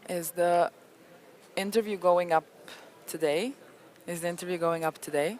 Is the interview going up today? Is the interview going up today?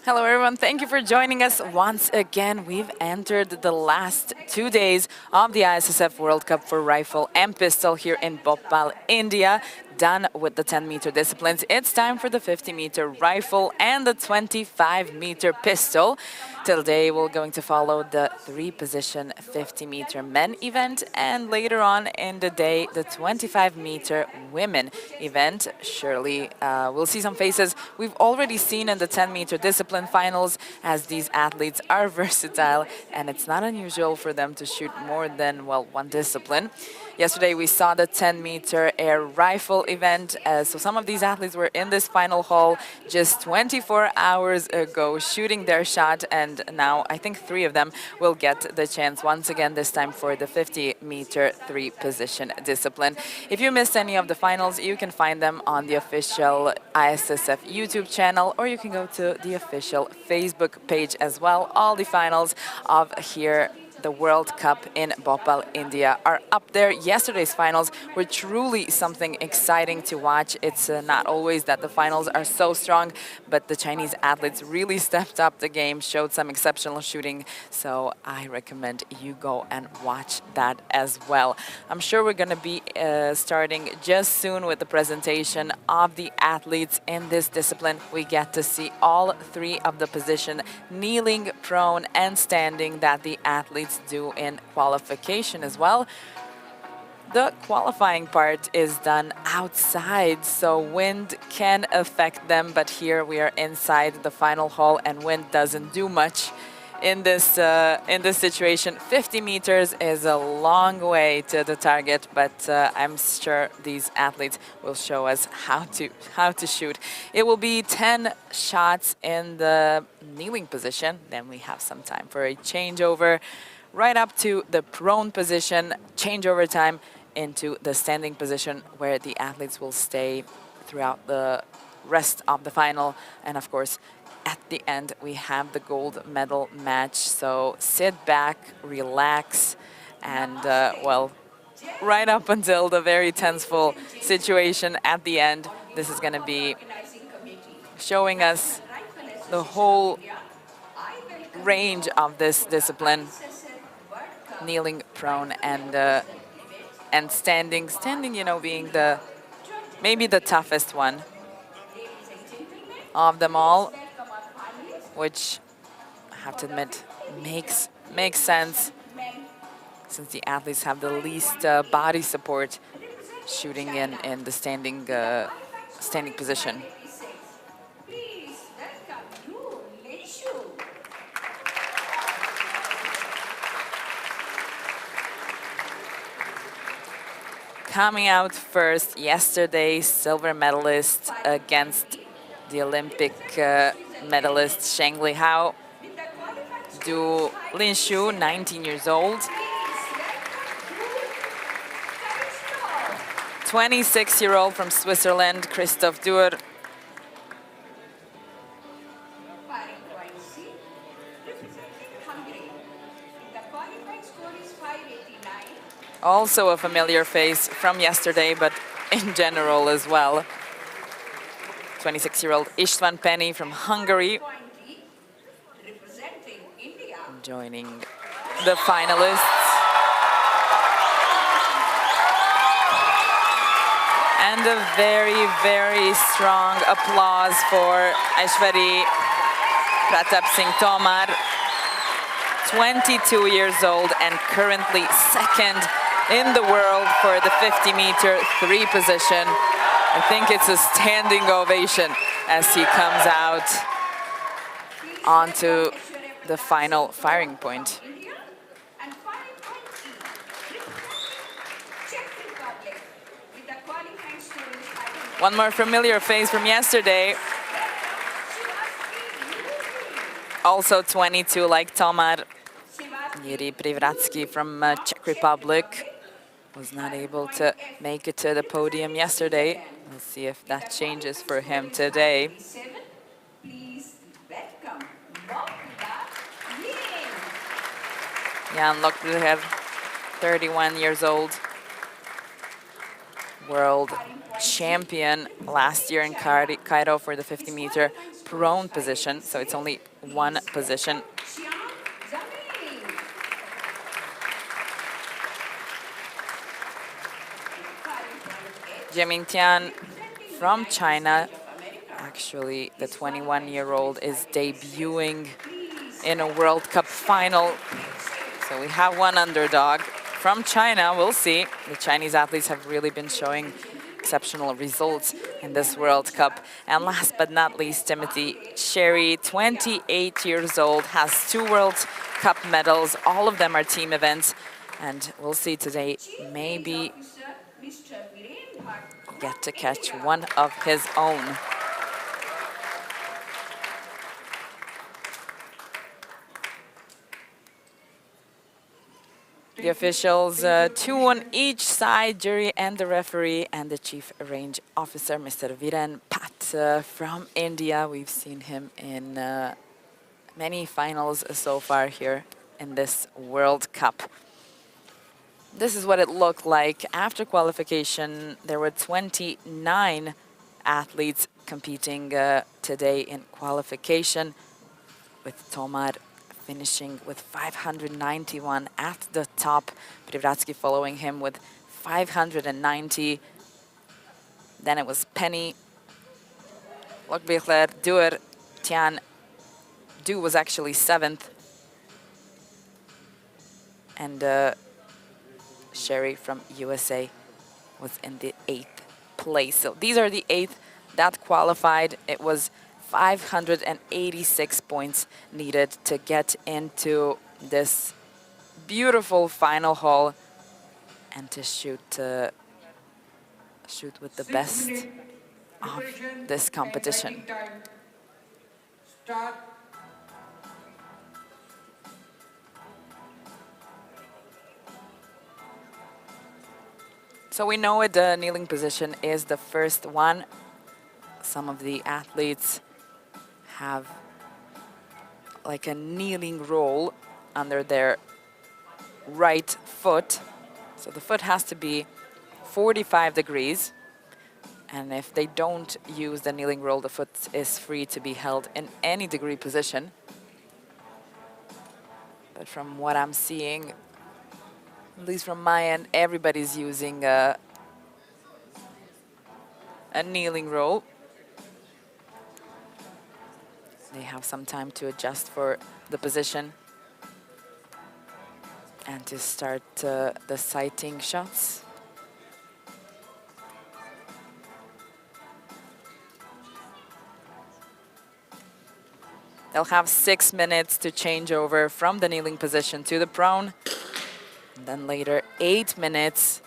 Hello, everyone. Thank you for joining us once again. We've entered the last 2 days of the ISSF World Cup for rifle and pistol here in Bhopal, India. Done with the 10-meter disciplines. It's time for the 50-meter rifle and the 25-meter pistol. Today, we're going to follow the 3-position 50-meter men event, and later on in the day, the 25-meter women event. Surely, we'll see some faces we've already seen in the 10-meter discipline finals, as these athletes are versatile, and it's not unusual for them to shoot more than, well, one discipline. Yesterday, we saw the 10-meter air rifle event. So some of these athletes were in this final hall just 24 hours ago shooting their shot, and now I think 3 of them will get the chance once again, this time for the 50-meter 3-position discipline. If you missed any of the finals, you can find them on the official ISSF YouTube channel, or you can go to the official Facebook page as well. All the finals of here the World Cup in Bhopal, India are up there. Yesterday's finals were truly something exciting to watch. It's not always that the finals are so strong, but the Chinese athletes really stepped up the game, showed some exceptional shooting. So I recommend you go and watch that as well. I'm sure we're going to be starting just soon with the presentation of the athletes in this discipline. We get to see all 3 of the position, kneeling, prone, and standing, that the athletes do in qualification as well. The qualifying part is done outside, so wind can affect them, but here we are inside the final hall and wind doesn't do much in this situation. 50 meters is a long way to the target, but I'm sure these athletes will show us how to shoot. It will be 10 shots in the kneeling position, then we have some time for a changeover right up to the prone position, changeover time into the standing position, where the athletes will stay throughout the rest of the final. And of course, at the end, we have the gold medal match. So sit back, relax, and well, right up until the very tenseful situation at the end, this is going to be showing us the whole range of this discipline. Kneeling, prone, and standing. Standing, you know, being maybe the toughest one of them all, which I have to admit makes sense, since the athletes have the least body support shooting in the standing position. Coming out first yesterday, silver medalist against the Olympic medalist Sheng Lihao, Du Linshu, 19 years old. 26-year-old from Switzerland, Christoph Duer. Also a familiar face from yesterday, but in general as well. 26-year-old István Penny from Hungary, joining the finalists. And a very, very strong applause for Aishwari Pratap Singh Tomar, 22 years old and currently 2nd in the world for the 50-meter 3 position. I think it's a standing ovation as he comes out onto the final firing point. One more familiar face from yesterday. Also 22, like Tomar. Yuri Privratsky from Czech Republic was not able to make it to the podium yesterday. We'll see if that changes for him today. Jan Lokbruher, 31 years old, world champion last year in Cairo for the 50-meter prone position, so it's only one position. Jiaming Tian from China. Actually, the 21-year-old is debuting in a World Cup final. So we have one underdog from China. We'll see. The Chinese athletes have really been showing exceptional results in this World Cup. And last but not least, Timothy Sherry, 28 years old, has 2 World Cup medals. All of them are team events. And we'll see today, maybe get to catch one of his own. The officials, 2 on each side, jury and the referee, and the chief range officer, Mr. Viren Pat from India. We've seen him in many finals so far here in this World Cup. This is what it looked like after qualification. There were 29 athletes competing today in qualification, with Tomar finishing with 591 at the top. Privratsky following him with 590. Then it was Penny, Lokbichler, Duer, Tian. Du was actually 7th. And Sherry from USA was in the 8th place. So these are the 8th that qualified. It was 586 points needed to get into this beautiful final hall and to shoot with the best of this competition. So we know the kneeling position is the first one. Some of the athletes have like a kneeling roll under their right foot. So the foot has to be 45 degrees. And if they don't use the kneeling roll, the foot is free to be held in any degree position. But from what I'm seeing, at least from my end, everybody's using a kneeling roll. They have some time to adjust for the position and to start the sighting shots. They'll have 6 minutes to change over from the kneeling position to the prone. And then later, 8 minutes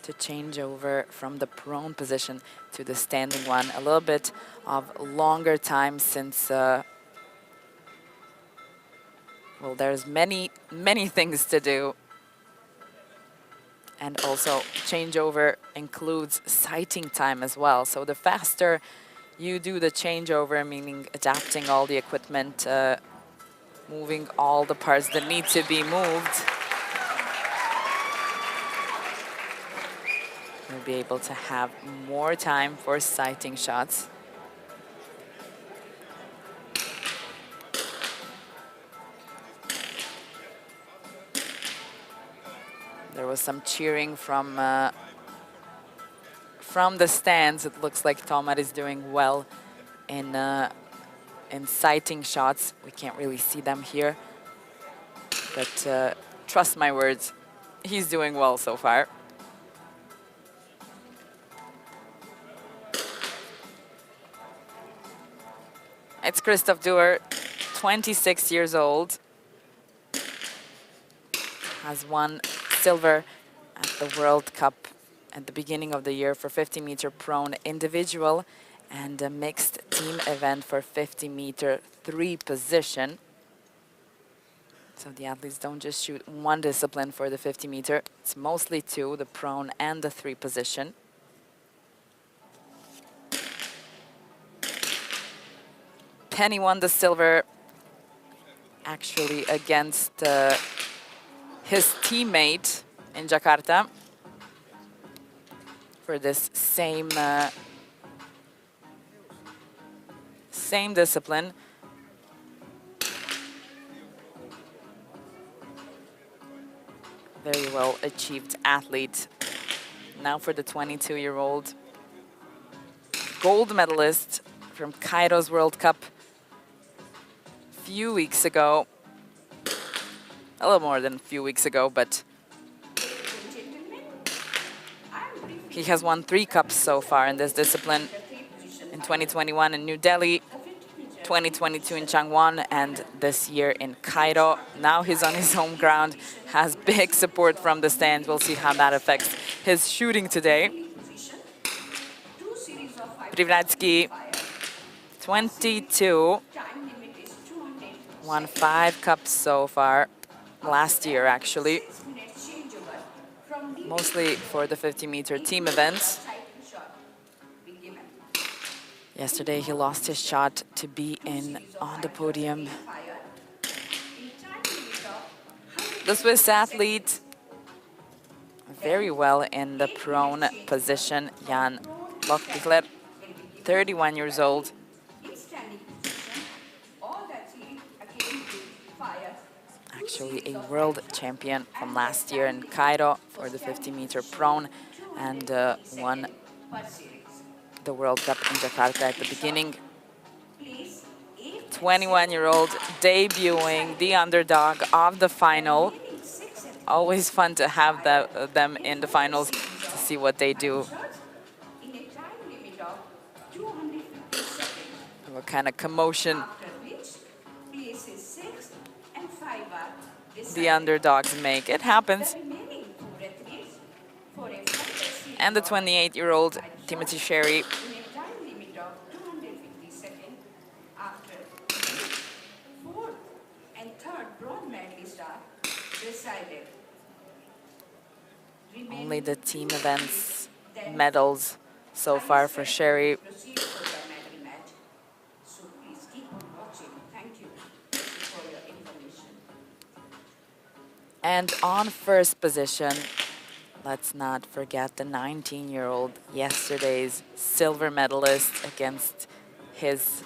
to change over from the prone position to the standing one. A little bit of longer time since, well, there's many things to do. And also changeover includes sighting time as well. So the faster you do the changeover, meaning adapting all the equipment, moving all the parts that need to be moved, you'll be able to have more time for sighting shots. There was some cheering from the stands. It looks like Tomar is doing well in sighting shots. We can't really see them here, but trust my words, he's doing well so far. It's Christoph Duer, 26 years old, has won silver at the World Cup at the beginning of the year for 50-meter prone individual and a mixed team event for 50-meter 3 position. So the athletes don't just shoot one discipline for the 50-meter. It's mostly 2, the prone and the 3 position. Penny won the silver actually against his teammate in Jakarta for this same discipline. Very well achieved athlete. Now for the 22-year-old gold medalist from Cairo's World Cup a few weeks ago. A little more than a few weeks ago, but he has won 3 cups so far in this discipline. In 2021 in New Delhi, 2022 in Changwon, and this year in Cairo. Now he's on his home ground, has big support from the stand. We'll see how that affects his shooting today. Privratsky, 22, won 5 cups so far, last year actually, mostly for the 50-meter team events. Yesterday he lost his shot to be on the podium. The Swiss athlete very well in the prone position, Jan Lochbichler, 31 years old. Actually a world champion from last year in Cairo for the 50-meter prone, and won the World Cup in Jakarta at the beginning. 21-year-old debuting, the underdog of the final. Always fun to have them in the finals to see what they do. What kind of commotion the underdogs make. It happens. And the 28-year-old Timothy Sherry. Only the team events medals so far for Sherry. And on first position, let's not forget the 19-year-old, yesterday's silver medalist against his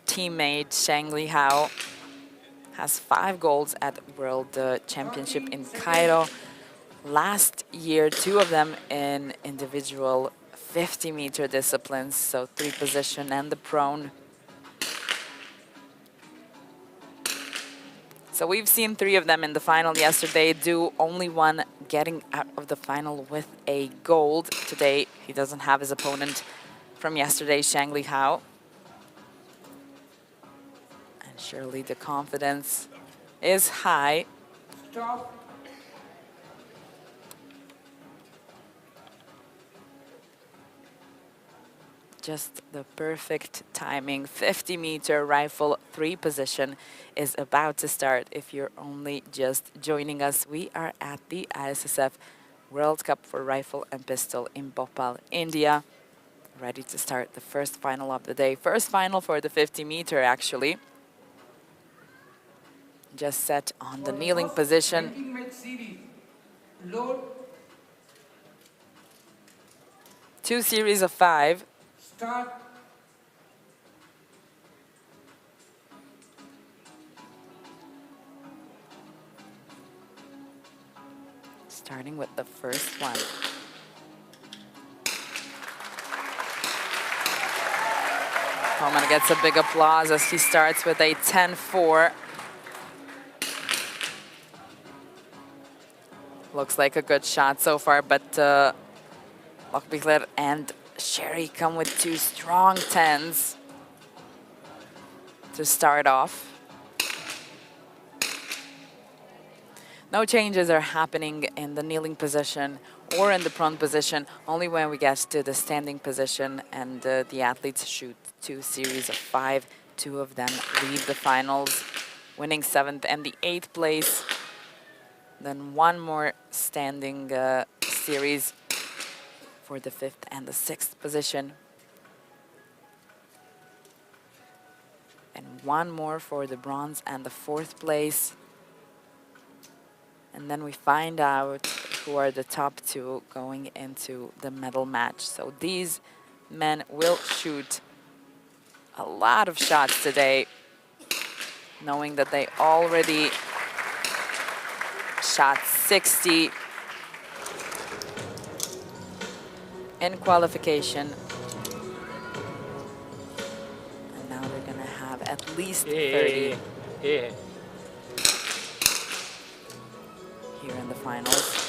teammate Sheng Li Hao. Has 5 golds at World Championship in Cairo. Last year, 2 of them in individual 50-meter disciplines, so 3 position and the prone. So we've seen 3 of them in the final yesterday, only one getting out of the final with a gold. Today, he doesn't have his opponent from yesterday, Sheng Li Hao. And surely the confidence is high. Stop. Just the perfect timing. 50-meter rifle 3 position is about to start. If you're only just joining us, we are at the ISSF World Cup for Rifle and Pistol in Bhopal, India. Ready to start the first final of the day. First final for the 50-meter, actually. Just set on the kneeling position. Load. 2 series of 5. Start. Starting with the first one. Coleman gets a big applause as he starts with a 10-4. Looks like a good shot so far, but Lochbichler and Sherry come with 2 strong 10s to start off. No changes are happening in the kneeling position or in the prone position, only when we get to the standing position and the athletes shoot 2 series of 5. 2 of them leave the finals, winning 7th and the 8th place. Then 1 more standing series for the 5th and the 6th position. And 1 more for the bronze and the 4th place. And then we find out who are the top two going into the medal match. So these men will shoot a lot of shots today, knowing that they already shot 60 in qualification. And now they're gonna have at least 30 here in the finals.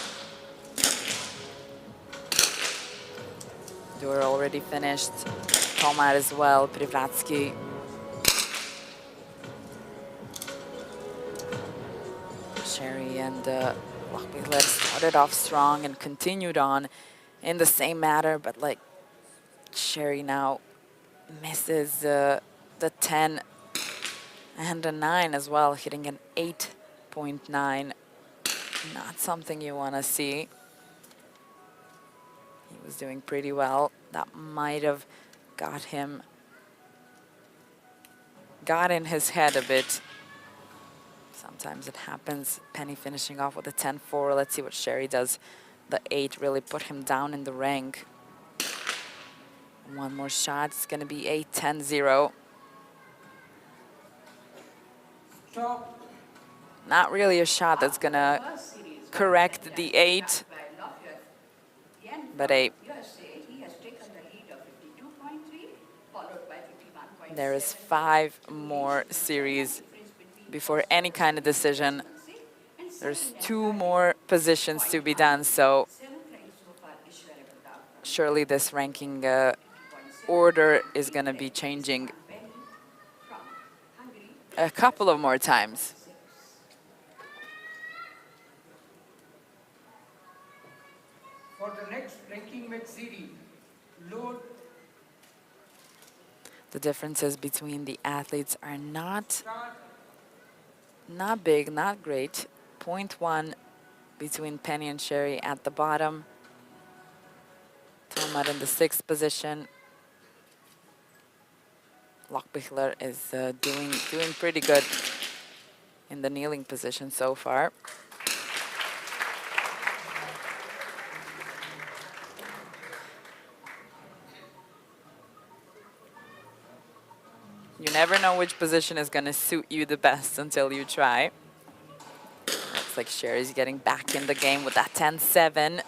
Dewar already finished. Tomar as well, Privratsky. Sherry and Lochbichler started off strong and continued on in the same manner, but like Sherry now misses the 10 and a 9 as well, hitting an 8.9. Not something you want to see. He was doing pretty well. That might have got in his head a bit. Sometimes it happens. Penny finishing off with a 10-4. Let's see what Sherry does. The 8 really put him down in the rank. One more shot. It's going to be a 10-0. Stop. Not really a shot that's going to correct the 8, but there is 5 more series before any kind of decision. There's 2 more positions to be done, so surely this ranking order is going to be changing a couple of more times. For the next ranking match series, load. The differences between the athletes are not Start. big, not great. 0.1 between Penny and Sherry at the bottom. Tomar in the 6th position. Lochbichler is doing pretty good in the kneeling position so far. You never know which position is going to suit you the best until you try. Looks like Sherry's getting back in the game with that 10-7.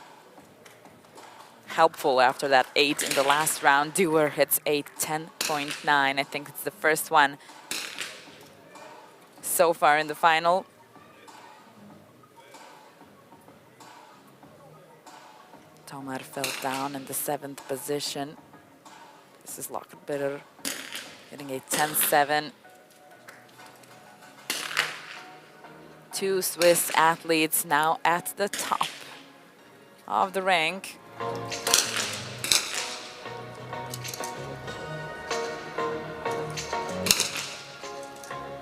Helpful after that 8 in the last round. Dewar hits a 10.9. I think it's the first one so far in the final. Tomar fell down in the 7th position. This is Lochbichler getting a 10-7. 2 Swiss athletes now at the top of the rank.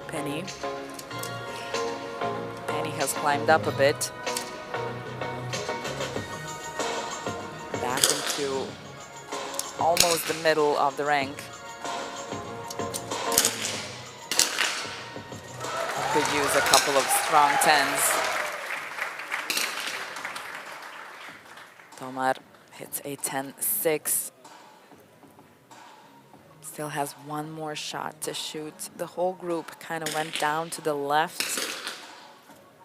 Penny has climbed up a bit. Back into almost the middle of the rank. Could use a couple of strong 10s. Tomar hits a 10-6. Still has one more shot to shoot. The whole group kind of went down to the left.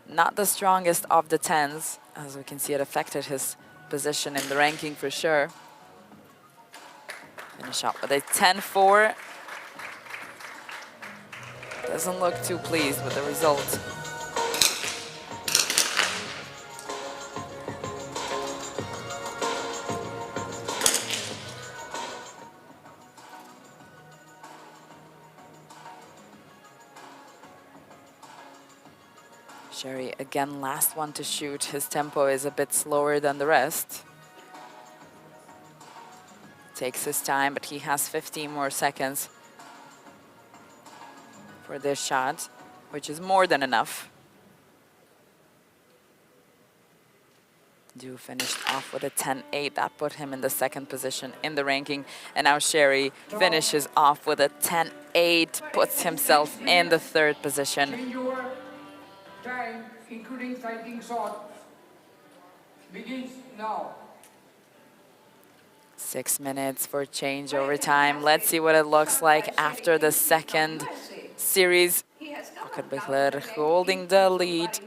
Not the strongest of the 10s. As we can see, it affected his position in the ranking for sure. Finish up with a 10-4. Doesn't look too pleased with the result. Sherry, again, last one to shoot. His tempo is a bit slower than the rest. Takes his time, but he has 15 more seconds for this shot, which is more than enough. Dew finished off with a 10-8. That put him in the 2nd position in the ranking. And now Sherry finishes off with a 10-8, puts himself in the 3rd position. Change your time, including striking shot. begins now. 6 minutes for change over time. Let's see what it looks like after the second series. Akarbekler holding the lead,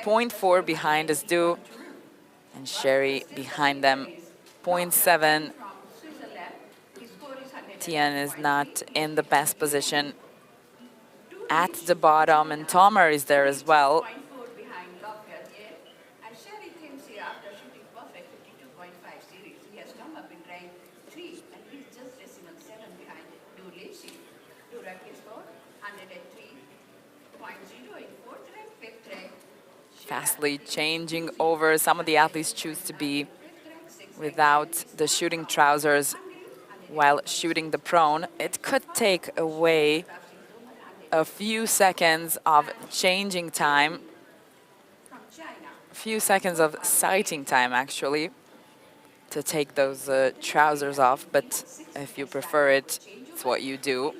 0.4 behind is due, and Sherry behind them, 0.7. Tian is not in the best position at the bottom, and Tomer is there as well. Fastly changing over. Some of the athletes choose to be without the shooting trousers while shooting the prone. It could take away a few seconds of changing time, a few seconds of sighting time actually, to take those trousers off, but if you prefer it, it's what you do.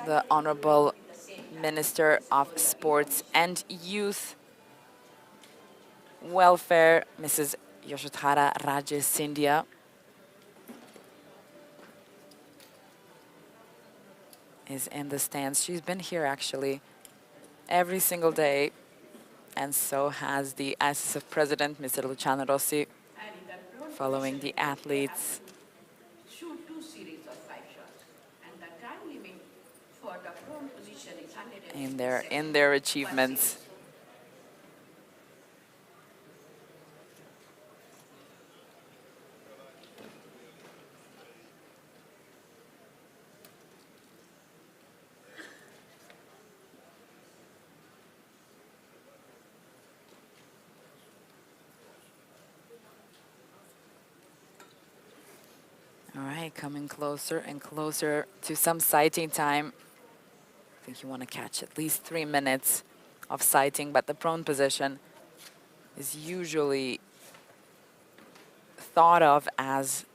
The Honorable Minister of Sports and Youth Welfare, Mrs. Yashodhara Raje Scindia, is in the stands. She's been here actually every single day, and so has the ISSF President, Mr. Luciano Rossi, following the athletes. In their achievements. All right, coming closer and closer to some sighting time. I think you want to catch at least 3 minutes of sighting, but the prone position is usually thought of as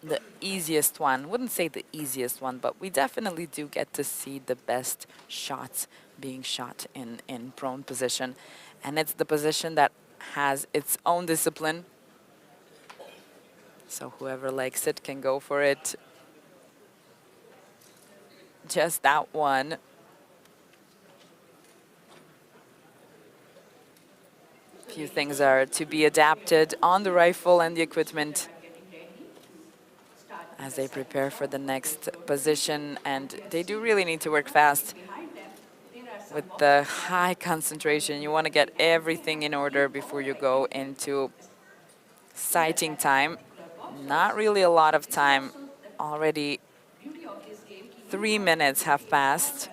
the easiest one. Wouldn't say the easiest one, but we definitely do get to see the best shots being shot in prone position. And it's the position that has its own discipline. So whoever likes it can go for it. Just that one. Few things are to be adapted on the rifle and the equipment as they prepare for the next position, and they do really need to work fast with the high concentration. You want to get everything in order before you go into sighting time. Not really a lot of time. Already 3 minutes have passed.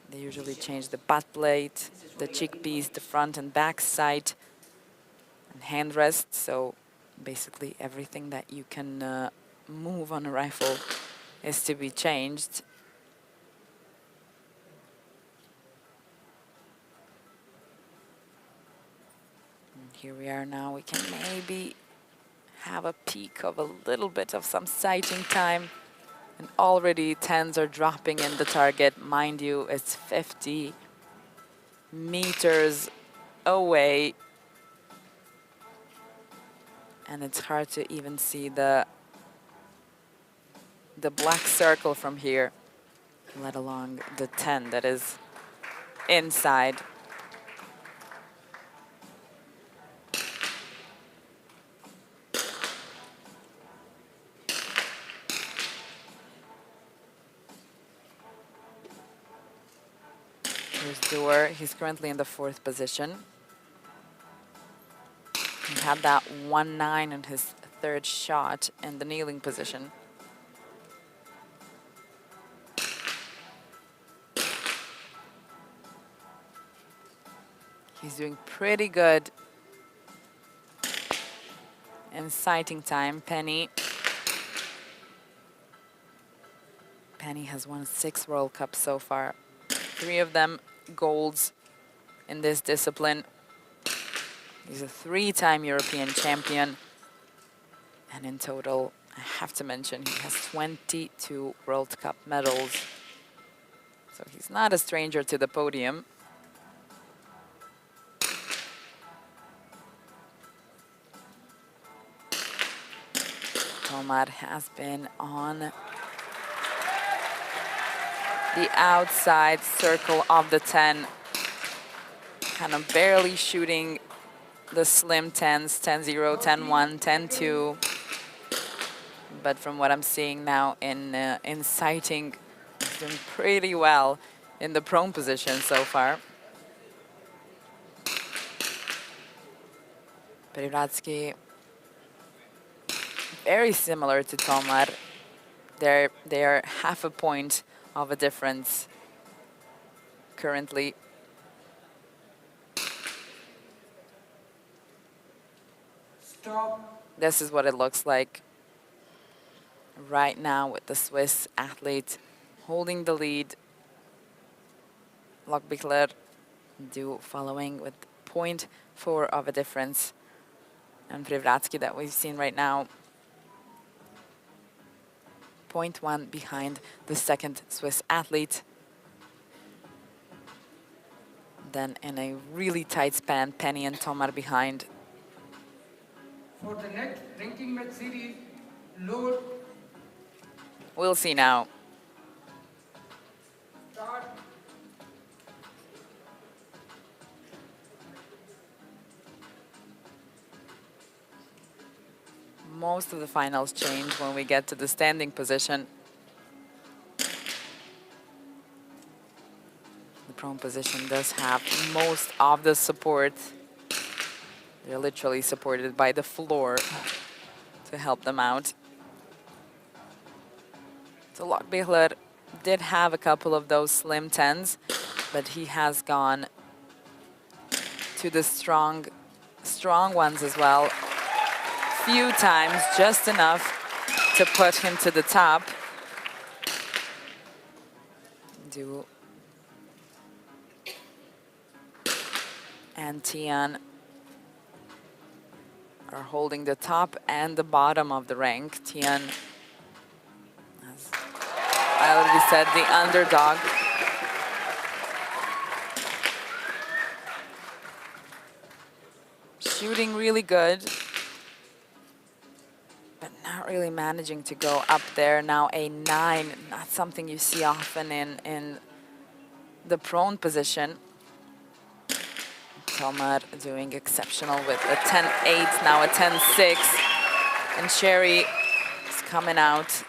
They usually change the butt plate, the chickpeas, the front and back sight, and hand rest. So basically everything that you can move on a rifle is to be changed. And here we are now. We can maybe have a peek of a little bit of some sighting time. And already 10s are dropping in the target. Mind you, it's 50 meters away. And it's hard to even see the black circle from here, let alone the 10 that is inside. Here's Dewar. He's currently in the 4th position. He had that 1-9 in his 3rd shot in the kneeling position. He's doing pretty good in sighting time. Penny has won 6 World Cups so far. 3 of them golds in this discipline. He's a 3-time European champion. And in total, I have to mention, he has 22 World Cup medals. So he's not a stranger to the podium. Tomar has been on the outside circle of the 10, kind of barely shooting the slim 10s, 10-0, 10-1, 10-2. But from what I'm seeing now in sighting, he's doing pretty well in the prone position so far. Privratsky, very similar to Tomar. They're half a point of a difference currently. Stop. This is what it looks like right now with the Swiss athlete holding the lead. Lochbichler do following with 0.4 of a difference. And Privratsky that we've seen right now, 0.1 behind the second Swiss athlete. Then in a really tight span, Penny and Tomar behind. For the next ranking match series, load. We'll see now. Start. Most of the finals change when we get to the standing position. The prone position does have most of the support. They're literally supported by the floor to help them out. So Lochbichler did have a couple of those slim 10s, but he has gone to the strong ones as well. Few times, just enough to put him to the top. Du and Tian are holding the top and the bottom of the rank. Tian, as I already said, the underdog. Shooting really good, but not really managing to go up there. Now a 9, not something you see often in the prone position. Tomar doing exceptional with a 10-8, now a 10-6. And Sherry is coming out.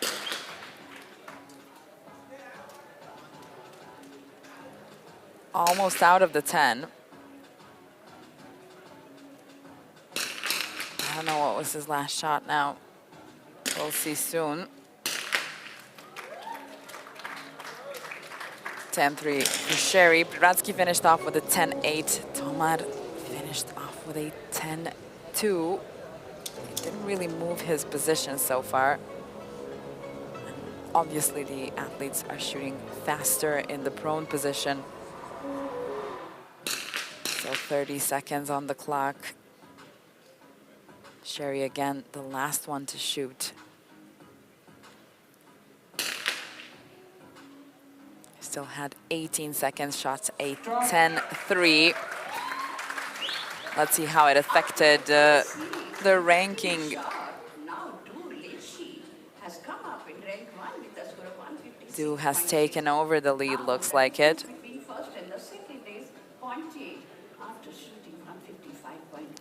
Almost out of the 10. I don't know what was his last shot now. We'll see soon. 10-3 for Sherry. Privratsky finished off with a 10-8. Tomar finished off with a 10-2. He didn't really move his position so far. And obviously, the athletes are shooting faster in the prone position. So 30 seconds on the clock. Sherry again, the last one to shoot. Still had 18 seconds, shots a 10-3. Let's see how it affected the ranking. Du has taken over the lead, looks like it.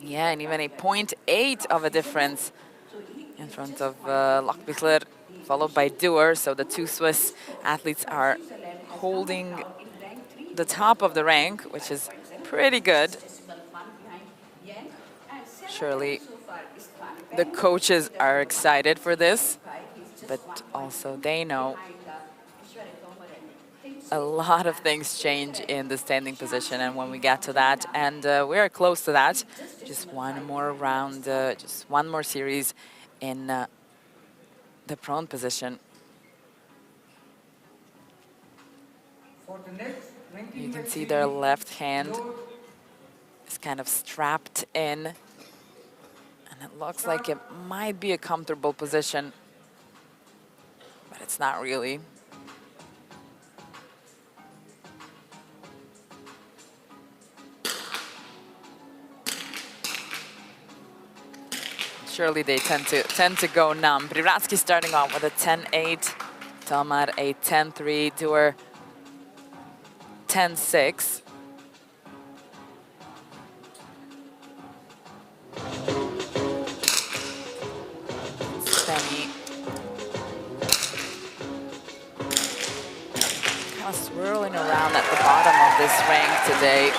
Yeah, and even a 0.8 of a difference in front of Lochbichler, followed by Duer. So the two Swiss athletes are holding the top of the rank, which is pretty good. Surely the coaches are excited for this, but also they know a lot of things change in the standing position, and when we get to that, and we are close to that, just one more round, just one more series in the prone position. For the next ranking You can match see their series, left hand load. is kind of strapped in. And it looks like it might be a comfortable position, but it's not really. Surely they tend to go numb. Privratsky starting off with a 10-8, Tomar a 10-3, Dewar 10-6. Spenny kind of swirling around at the bottom of this rank today.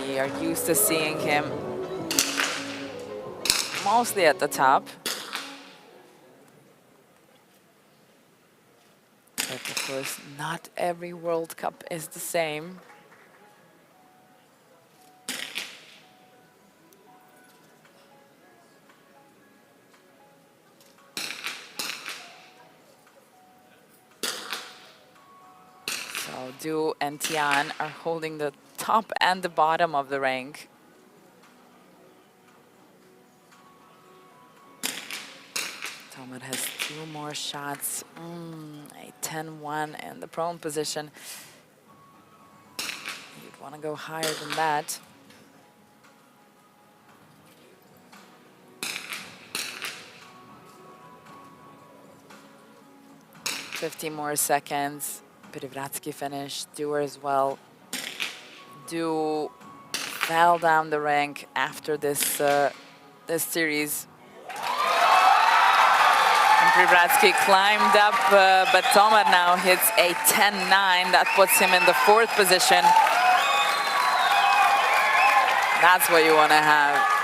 We are used to seeing him mostly at the top. But of course, not every World Cup is the same. So Du and Tian are holding the top and the bottom of the rank. Tomar has 2 more shots. A 10-1 in the prone position. You'd want to go higher than that. $50 more seconds. Privratsky finished. Dewar as well. Du fell down the rank after this this series. And Privratsky climbed up, but Tomar now hits a 10-9. That puts him in the 4th position. That's what you want to have.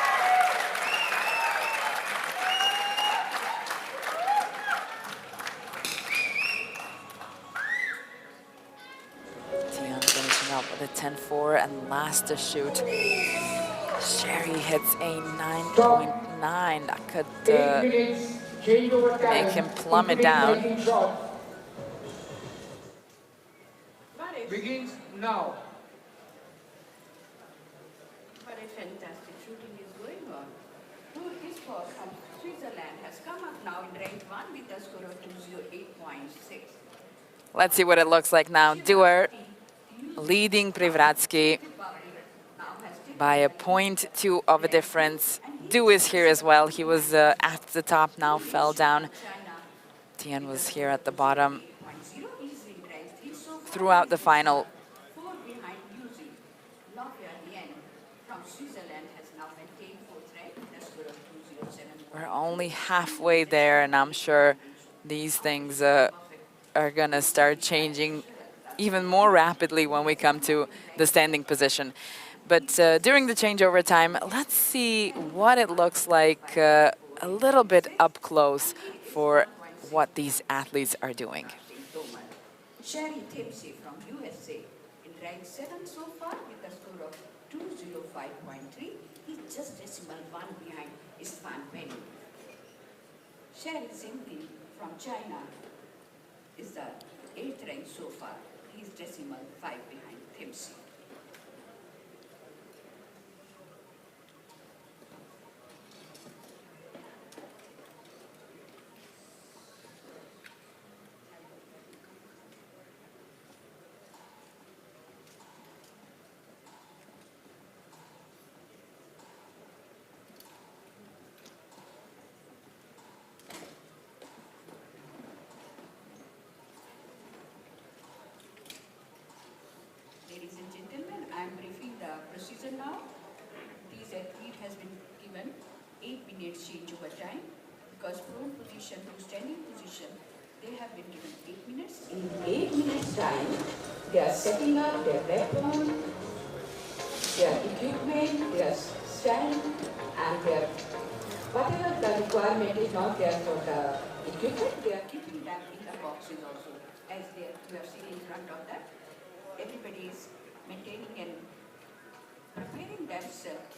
Tian finishing up with a 10-4 and last to shoot. Sherry hits a 9.9. That could make him plummet down. Begins now. But a fantastic shooting is going on. Who is from Switzerland has come up now in rank 1 with a score of 208.6. Let's see what it looks like now. Dewar leading Privratsky by a 0.2 of a difference. Du is here as well. He was at the top, now fell down. Tian was here at the bottom throughout the final. 4 behind Yuzi. Lovia Lien from Switzerland has now maintained 4th rank with a score of 207. We're only halfway there, and I'm sure these things are going to start changing even more rapidly when we come to the standing position. But during the changeover time, let's see what it looks like a little bit up close for what these athletes are doing. Sherry Tipsy from USA in rank 7 so far with a score of 205.3. He's just decimal 1 behind Isfan Penny. Sherry Xingting from China is the 8th rank so far. He's decimal 5 behind Tipsy. Ladies and gentlemen, I am briefing the procedure now. This athlete has been given 8 minutes changeover time because prone position to standing position, they have been given 8 minutes. In 8 minutes time, they are setting up their weapon, their equipment, their stand, and their whatever the requirement is not there for the equipment, they are keeping that in the boxes also, as they you are seeing in front of that. Everybody is maintaining and preparing themselves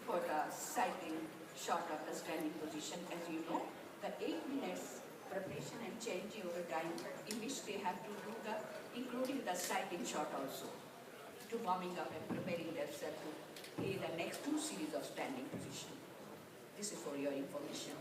for the sighting shot of the standing position. As you know, the 8 minutes preparation and changeover time in which they have to do the, including the sighting shot also, to warming up and preparing themselves to play the next 2 series of standing position. This is for your information.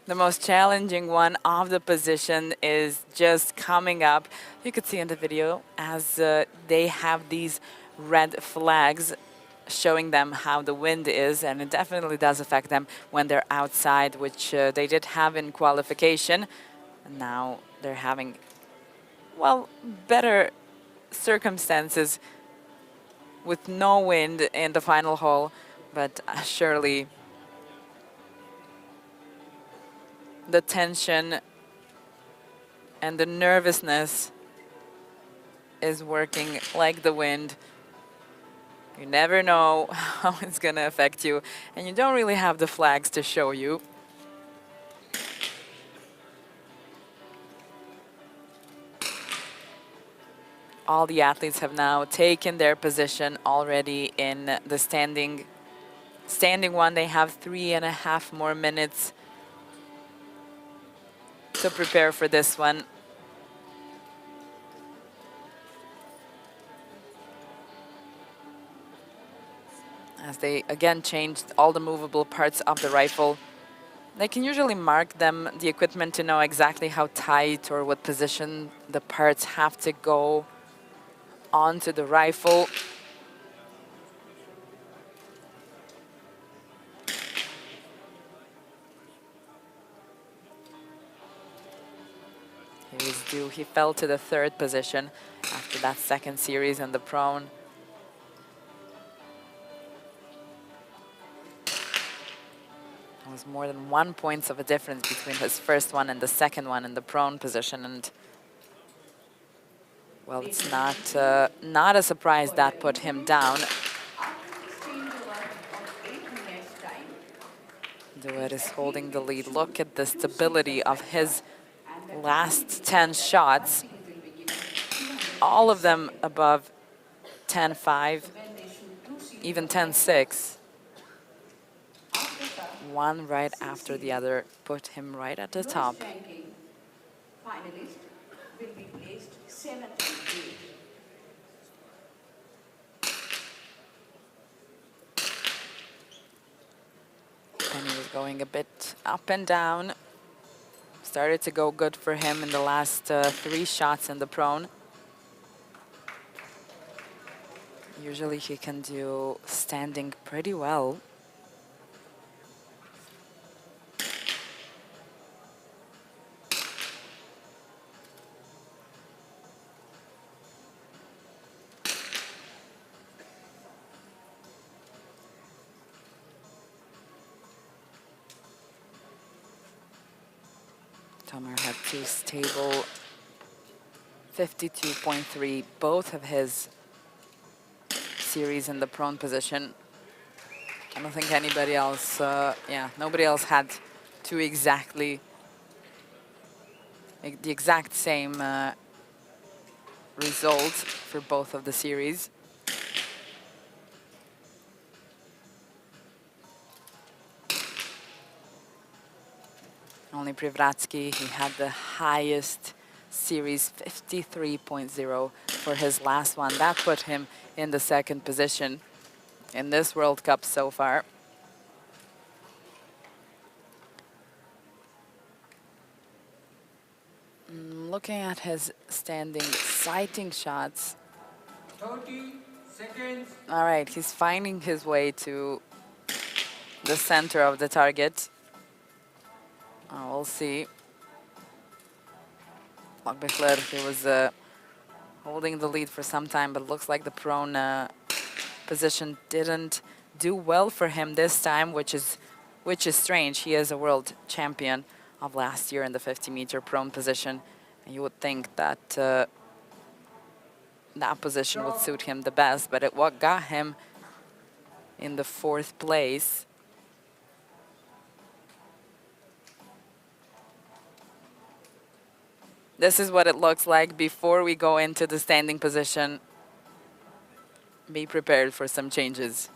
The most challenging one of the position is just coming up. You could see in the video as they have these red flags showing them how the wind is, and it definitely does affect them when they're outside, which they did have in qualification. And now they're having, well, better circumstances with no wind in the final hole, but surely the tension and the nervousness is working like the wind. You never know how it's going to affect you, and you don't really have the flags to show you. All the athletes have now taken their position already in the standing one. They have 3.5 more minutes to prepare for this one. As they again changed all the movable parts of the rifle. They can usually mark them, the equipment, to know exactly how tight or what position the parts have to go onto the rifle. He fell to the 3rd position after that 2nd series in the prone. There was more than 1 point of a difference between his first one and the 2nd one in the prone position, and well, it's not a surprise that put him down. Duet is holding the lead. Look at the stability of his last 10 shots. All of them above 10.5, even 10.6. One right after the other put him right at the top. Finalist will be placed 7th and 8th. And he was going a bit up and down. Started to go good for him in the last 3 shots in the prone. Usually he can do standing pretty well. Tomer had 2 stable 52.3, both of his series in the prone position. I don't think anybody else, nobody else had 2 exactly, the exact same results for both of the series. Only Privratsky, he had the highest series, 53.0 for his last one. That put him in the 2nd position in this World Cup so far. looking at his standing sighting shots. 30 seconds. All right, he's finding his way to the center of the target. We'll see. Lokbekler, he was holding the lead for some time, but it looks like the prone position didn't do well for him this time, which is strange. He is a world champion of last year in the 50-meter prone position, and you would think that that position would suit him the best, but what got him in the 4th place. This is what it looks like before we go into the standing position. Be prepared for some changes.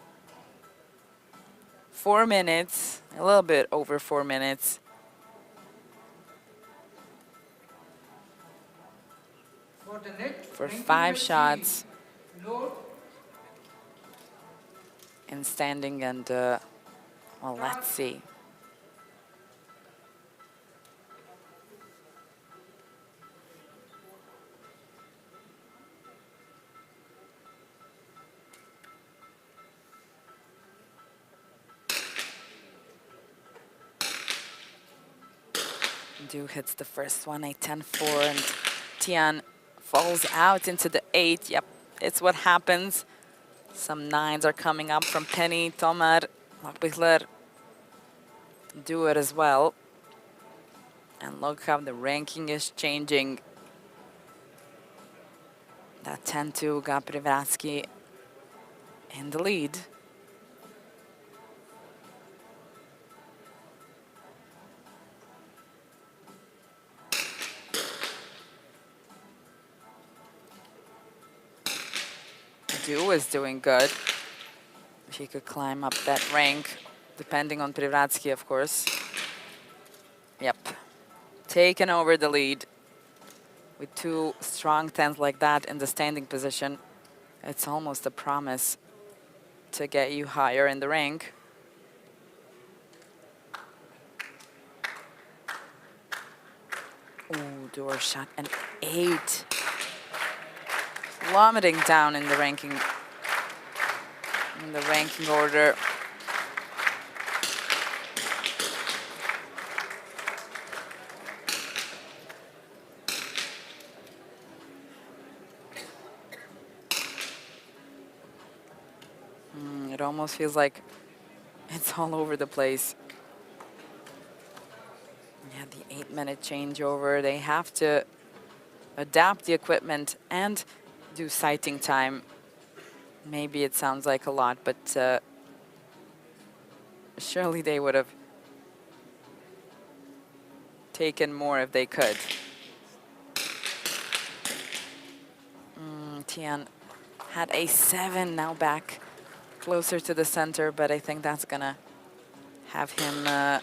4 minutes, a little bit over 4 minutes. For the next For ranking 5 match shots series, load in standing, and well, let's see. Du hits the first one, a 10-4, and Tian falls out into the 8. Yep, it's what happens. Some 9s are coming up from Penny, Tomar, Lokbekler do it as well. And look how the ranking is changing. That 10-2 got Privratsky in the lead. Du is doing good. If he could climb up that rank, depending on Privratsky, of course. Yep. Taken over the lead. With 2 strong 10s like that in the standing position, it's almost a promise to get you higher in the rank. Ooh, Door shot an 8. Plummeting down in the ranking order. It almost feels like it's all over the place. Yeah, the 8-minute changeover. They have to adapt the equipment and do sighting time. Maybe it sounds like a lot, but surely they would have taken more if they could. Tian had a 7, now back closer to the center, but I think that's gonna have him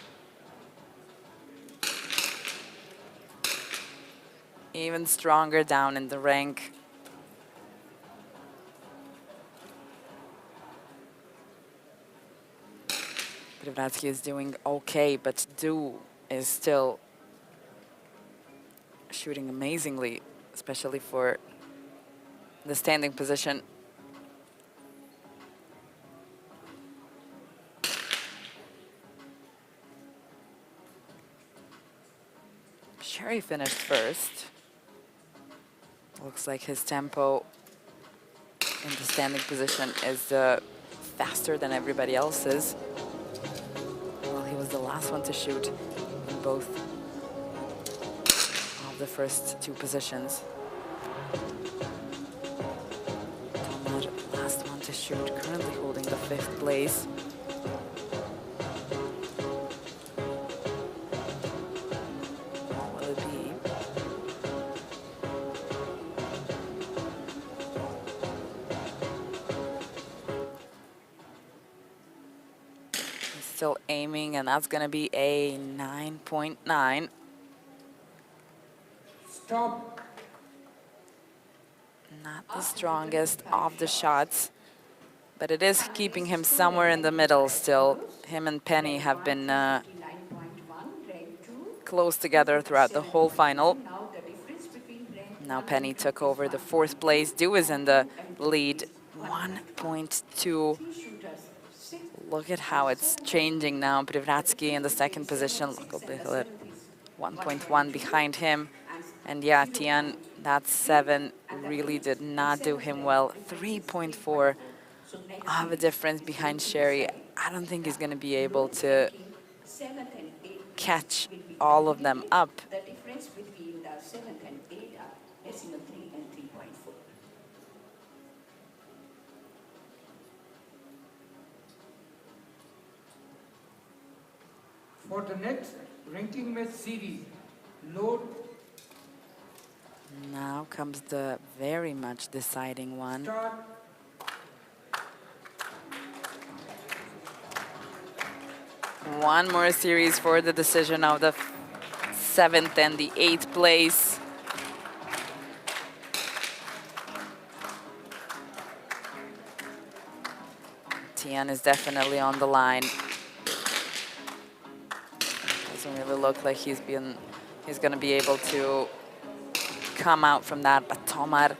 even stronger down in the rank. Privratsky is doing okay, but Du is still shooting amazingly, especially for the standing position. Sherry finished first. Looks like his tempo in the standing position is faster than everybody else's. Well, he was the last one to shoot in both of the first 2 positions. Tomar, last one to shoot, currently holding the 5th place. What will it be? He's still aiming, and that's going to be a 9.9. stop. Not the strongest of the shots, but it is keeping him somewhere in the middle still. Him and Penny have been 9.1, rank 2. close together throughout the whole final. Now the difference Now Penny took over the 4th place. Du is in the lead, 1.2. Look at how it's changing now. Privratsky in the 2nd position, look a bit, 1.1 behind him. And yeah, Tian, that 7 really did not do him well. 3.4 of a difference behind Sherry. I don't think he's going to be able to catch all of them up. The difference between the 7th and 8th are decimal 3 and 3.4. For the next ranking match series, load. Now comes the very much deciding one. Start. One more series for the decision of the 7th and the 8th place. Tian is definitely on the line. Doesn't really look like he's going to be able to come out from that, but Tomar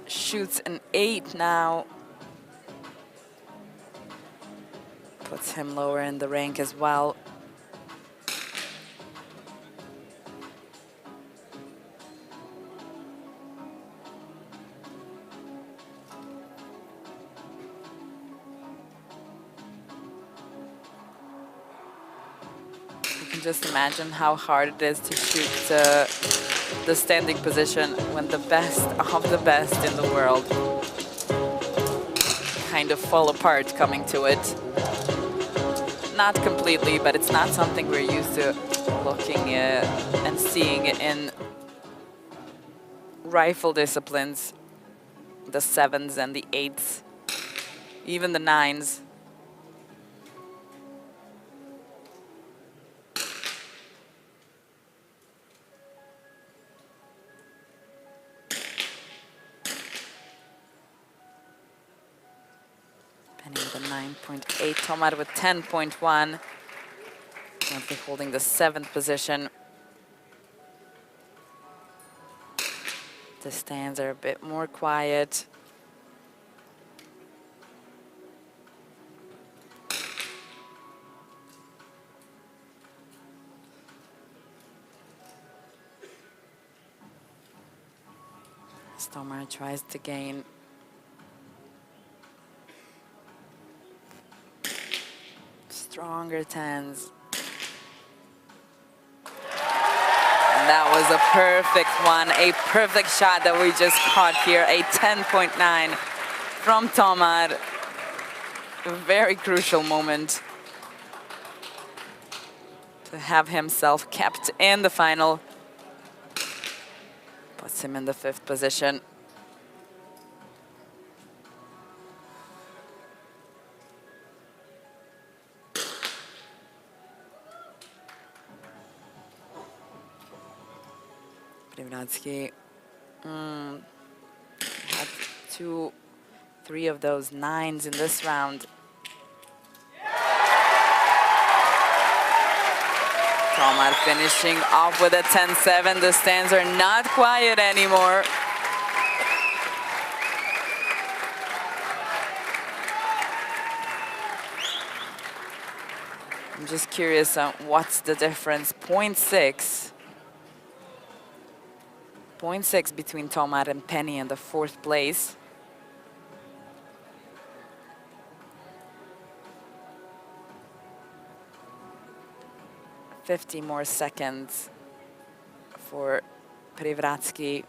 shoots an 8 now. Puts him lower in the rank as well. You can just imagine how hard it is to shoot the standing position when the best of the best in the world kind of fall apart coming to it. Not completely, but it's not something we're used to looking at and seeing in rifle disciplines, the 7s and the 8s, even the 9s. Penny with a 9.8, Tomar with 10.1. Currently holding the 7th position. The stands are a bit more quiet. Tomar tries to gain stronger 10s. And that was a perfect one, a perfect shot that we just caught here, a 10.9 from Tomar. A very crucial moment to have himself kept in the final. Puts him in the 5th position. Privratsky had 3 of those 9s in this round. Tomar finishing off with a 10-7. The stands are not quiet anymore. I'm just curious on what's the difference. 0.6. 0.6 between Tomar and Penny in the 4th place. $50 more seconds for Privratsky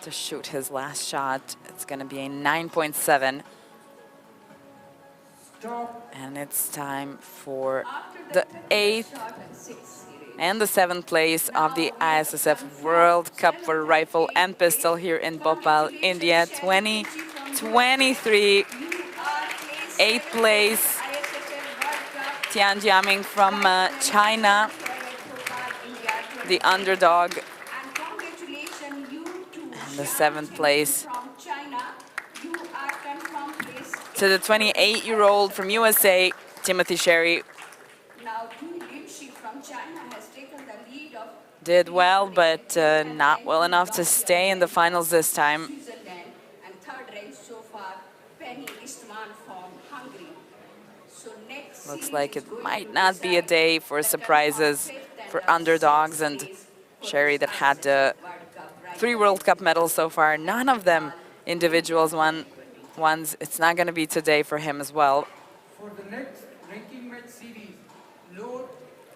to shoot his last shot. It's going to be a 9.7. And it's time for the 8th and the 7th place of the ISSF World Cup for Rifle and Pistol here in Bhopal, India, 2023. 8th place, Tian Jiaming from China, the underdog. And the 7th place to the 28-year-old from USA, Timothy Sherry. Now, Du Lingxi from China has taken the lead of did well, but not well enough to stay in the finals this time. Switzerland, and third ranked so far, Penny Istvan from Hungary. So next Looks series like is it going might to not be a decide day for the surprises confirmed fifth and for the underdogs, sixth and place for Sherry this that had ISSF World Cup right 3 now World Cup in medals so far, none of them Bhopal, individuals India, ones. It's not going to be today for him as well. For the next ranking match series, load,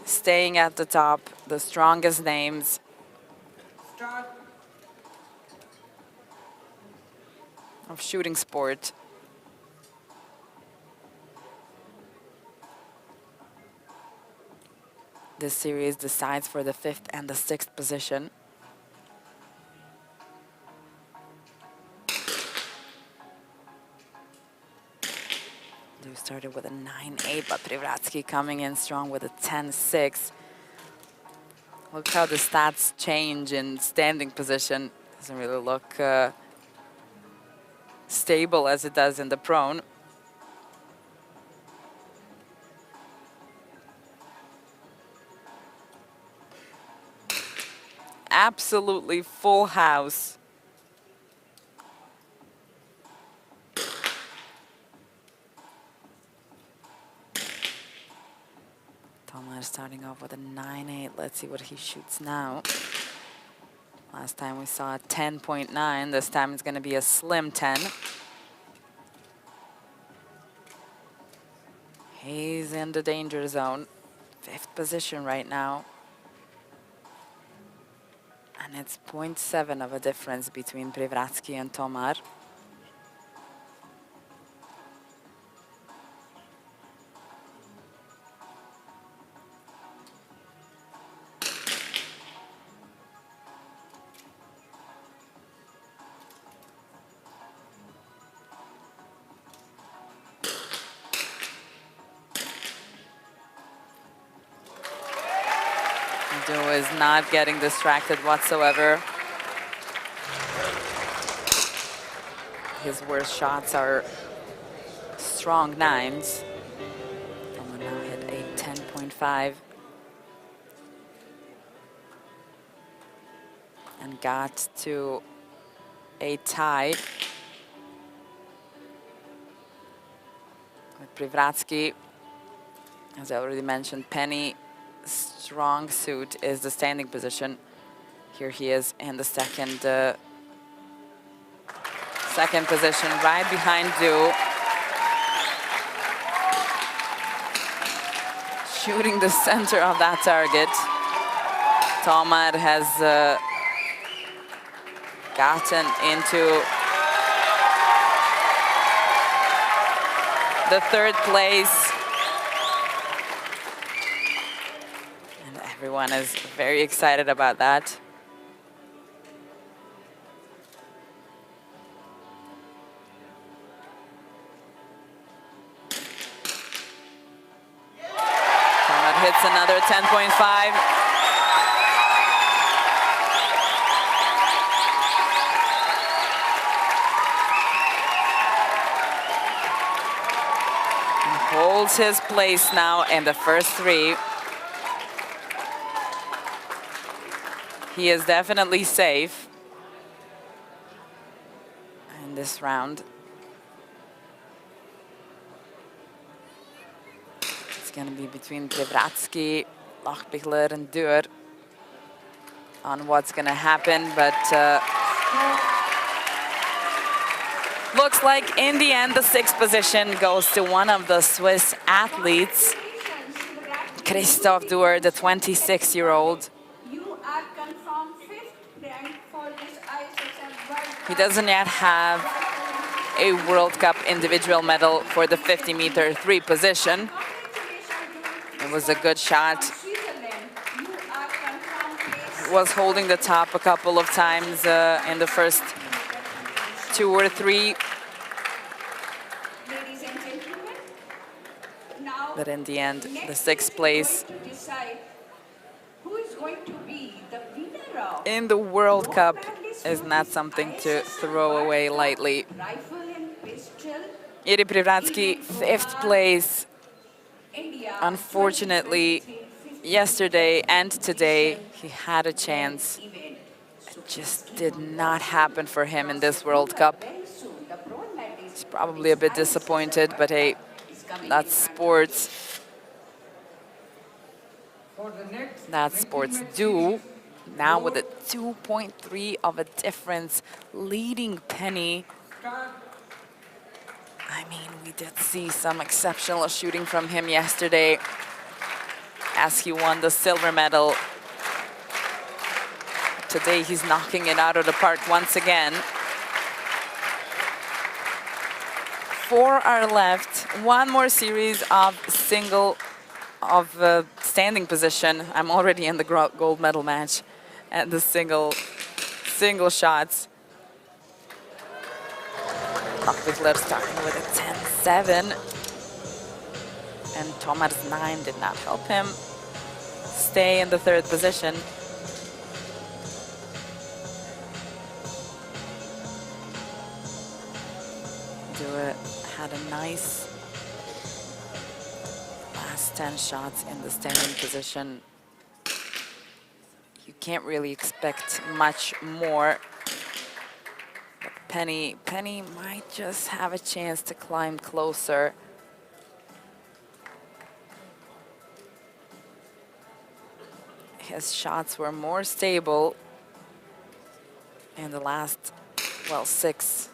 Staying at the top, the strongest names. start, Of shooting sport. This series decides for the 5th and the 6th position. They started with a 9-8, but Privratsky coming in strong with a 10-6. Look how the stats change in standing position. Doesn't really look stable as it does in the prone. Absolutely full house. Tomar starting off with a 9-8. Let's see what he shoots now. Last time we saw a 10.9. This time it's going to be a slim 10. He's in the danger zone. 5th position right now. And it's 0.7 of a difference between Privratsky and Tomar. Du is not getting distracted whatsoever. His worst shots are strong 9s. Tomar now hit a 10.5. And got to a tie with Privratsky. As I already mentioned, Penny strong suit is the standing position. Here he is in the second position, right behind Du. Shooting the center of that target. Tomar has gotten into the 3rd place. And everyone is very excited about that. Tomar hits another 10.5. Holds his place now in the first 3. He is definitely safe in this round. It's going to be between Privratsky, Lochbichler, and Dürr on what's going to happen, but looks like in the end the 6th position goes to one of the Swiss athletes, Christoph Dürr, the 26-year-old. You are confirmed 5th ranked for this ISSF World Cup. He doesn't yet have a World Cup individual medal for the 50-meter 3 position. It was a good shot. Was holding the top a couple of times in the first 2 or 3. Ladies and gentlemen, now But in the end, the next 6th is place going to decide who is going to be the winner of in the World Cup is not something to throw away lightly. rifle and pistol. Jiří Privratsky, 5th place. India, Unfortunately, yesterday and today. He had a chance. Event. So It just did not happen for him in this World Cup. very soon, the bronze medalist He's probably a bit disappointed, but hey, is coming that's in. sports. For the next That's ranking sports match do. series, Now with a Lord 2.3 of a difference, leading Penny. Start I mean, we did see some exceptional shooting from him yesterday as he won the silver medal. Today he's knocking it out of the park once again. 4 are left. One more series of standing position. I'm already in the gold medal match and the single shots. Lochbichler starting with a 10-7. And Tomar's 9 did not help him stay in the third position. Dewar had a nice last 10 shots in the standing position. You can't really expect much more. But Penny might just have a chance to climb closer. His shots were more stable in the last, well, 6.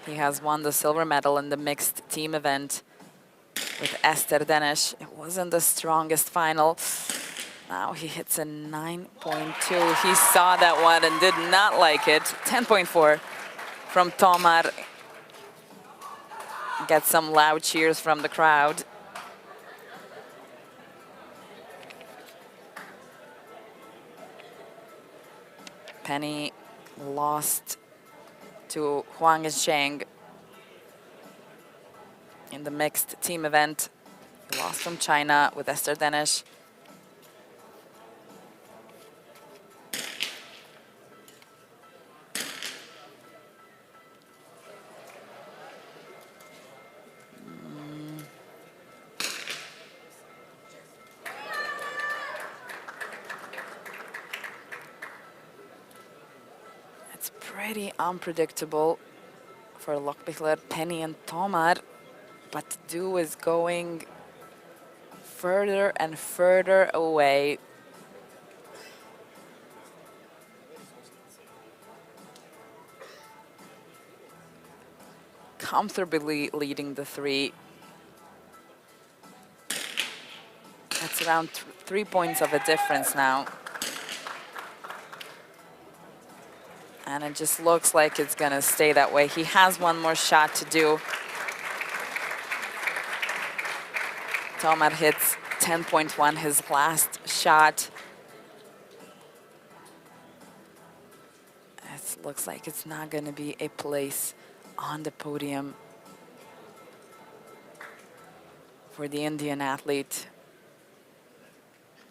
He has won the silver medal in the mixed team event with Ester Denes. It wasn't the strongest final. Now he hits a 9.2. He saw that one and did not like it. 10.4 from Tomar. Get some loud cheers from the crowd. Penny lost to Huang Zheng in the mixed team event. He lost from China with Ester Denes. It's pretty unpredictable for Lochbichler, Penny and Tomar, but Du is going further and further away. Comfortably leading the 3. That's around 3 points of a difference now. And it just looks like it's gonna stay that way. He has one more shot to do. Tomar hits 10.1, his last shot. It looks like it's not gonna be a place on the podium for the Indian athlete.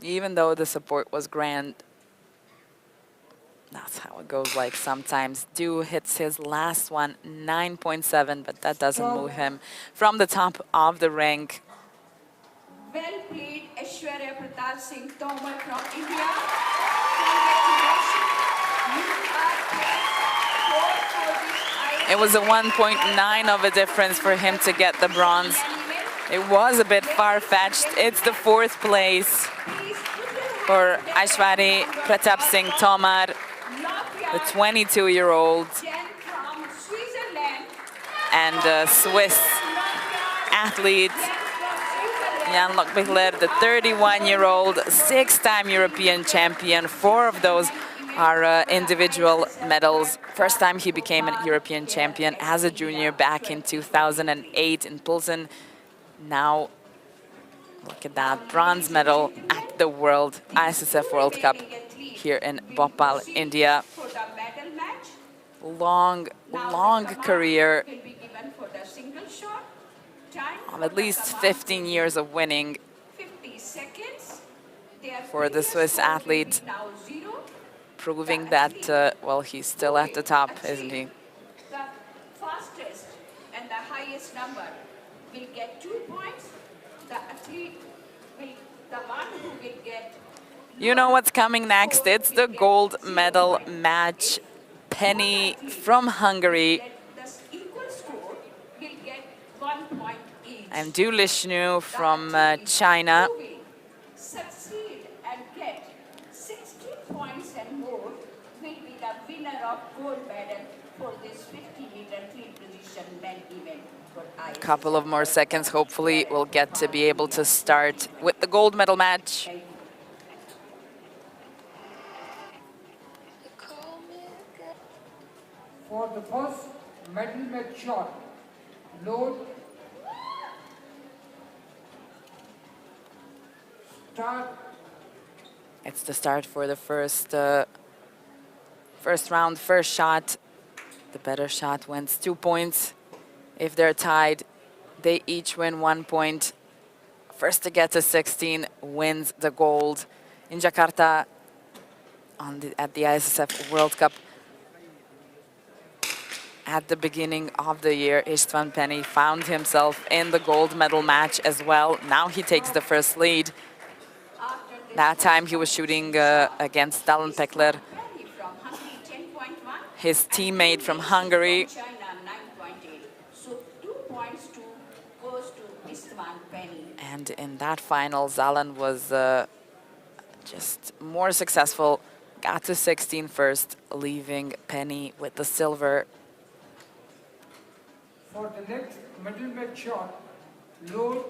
Even though the support was grand, that's how it goes like sometimes. Du hits his last one, 9.7, but that doesn't move him from the top of the rank. Well played, Aishwarya Pratap Singh Tomar from India. Congratulations. You are placed fourth for this It was a 1.9 of a difference for him to get the bronze. It was a bit far-fetched. It's the 4th place for Aishwarya Pratap Singh Tomar, the 22-year-old from Switzerland. and Swiss athlete. Jan Lochbichler, the 31-year-old, 6-time European champion. 4 of those are individual medals. First time he became a European champion as a junior back in 2008 in Pilsen. Now, look at that, bronze medal at the World ISSF World Cup here in Bhopal, India. For the medal match, Long career will be given for the single shot. Time of at least 15 years of winning 50 seconds. Their for the previous Swiss score will be athlete. Now 0. proving that, well, he's still at the top, isn't he? The fastest and the highest number will get 2 points. The athlete will, the one who will get. You know what's coming next? It's the gold medal match. Penny from Hungary The equal score will get 1 point each. and Du Lishnu from The athlete China. who will succeed and get 60 points and more will be the winner of gold medal for this 50-meter clean position men event. A couple of more seconds, hopefully we'll get to be able to start with the gold medal match. For the first medal match shot, load, start, It's the start for the first round, first shot. The better shot wins 2 points. If they're tied, they each win 1 point. First to get to 16 wins the gold. In Jakarta, at the ISSF World Cup, at the beginning of the year, Istvan Penny found himself in the gold medal match as well. Now he takes the first lead. That time he was shooting against Dallin Pekler, From Hungary, 10.1. his teammate from Hungary. China, 9.8. So 2 points goes to Istvan Penny. And in that final, Zalan was just more successful. Got to 16 first, leaving Penny with the silver. for the next medal match shot, load,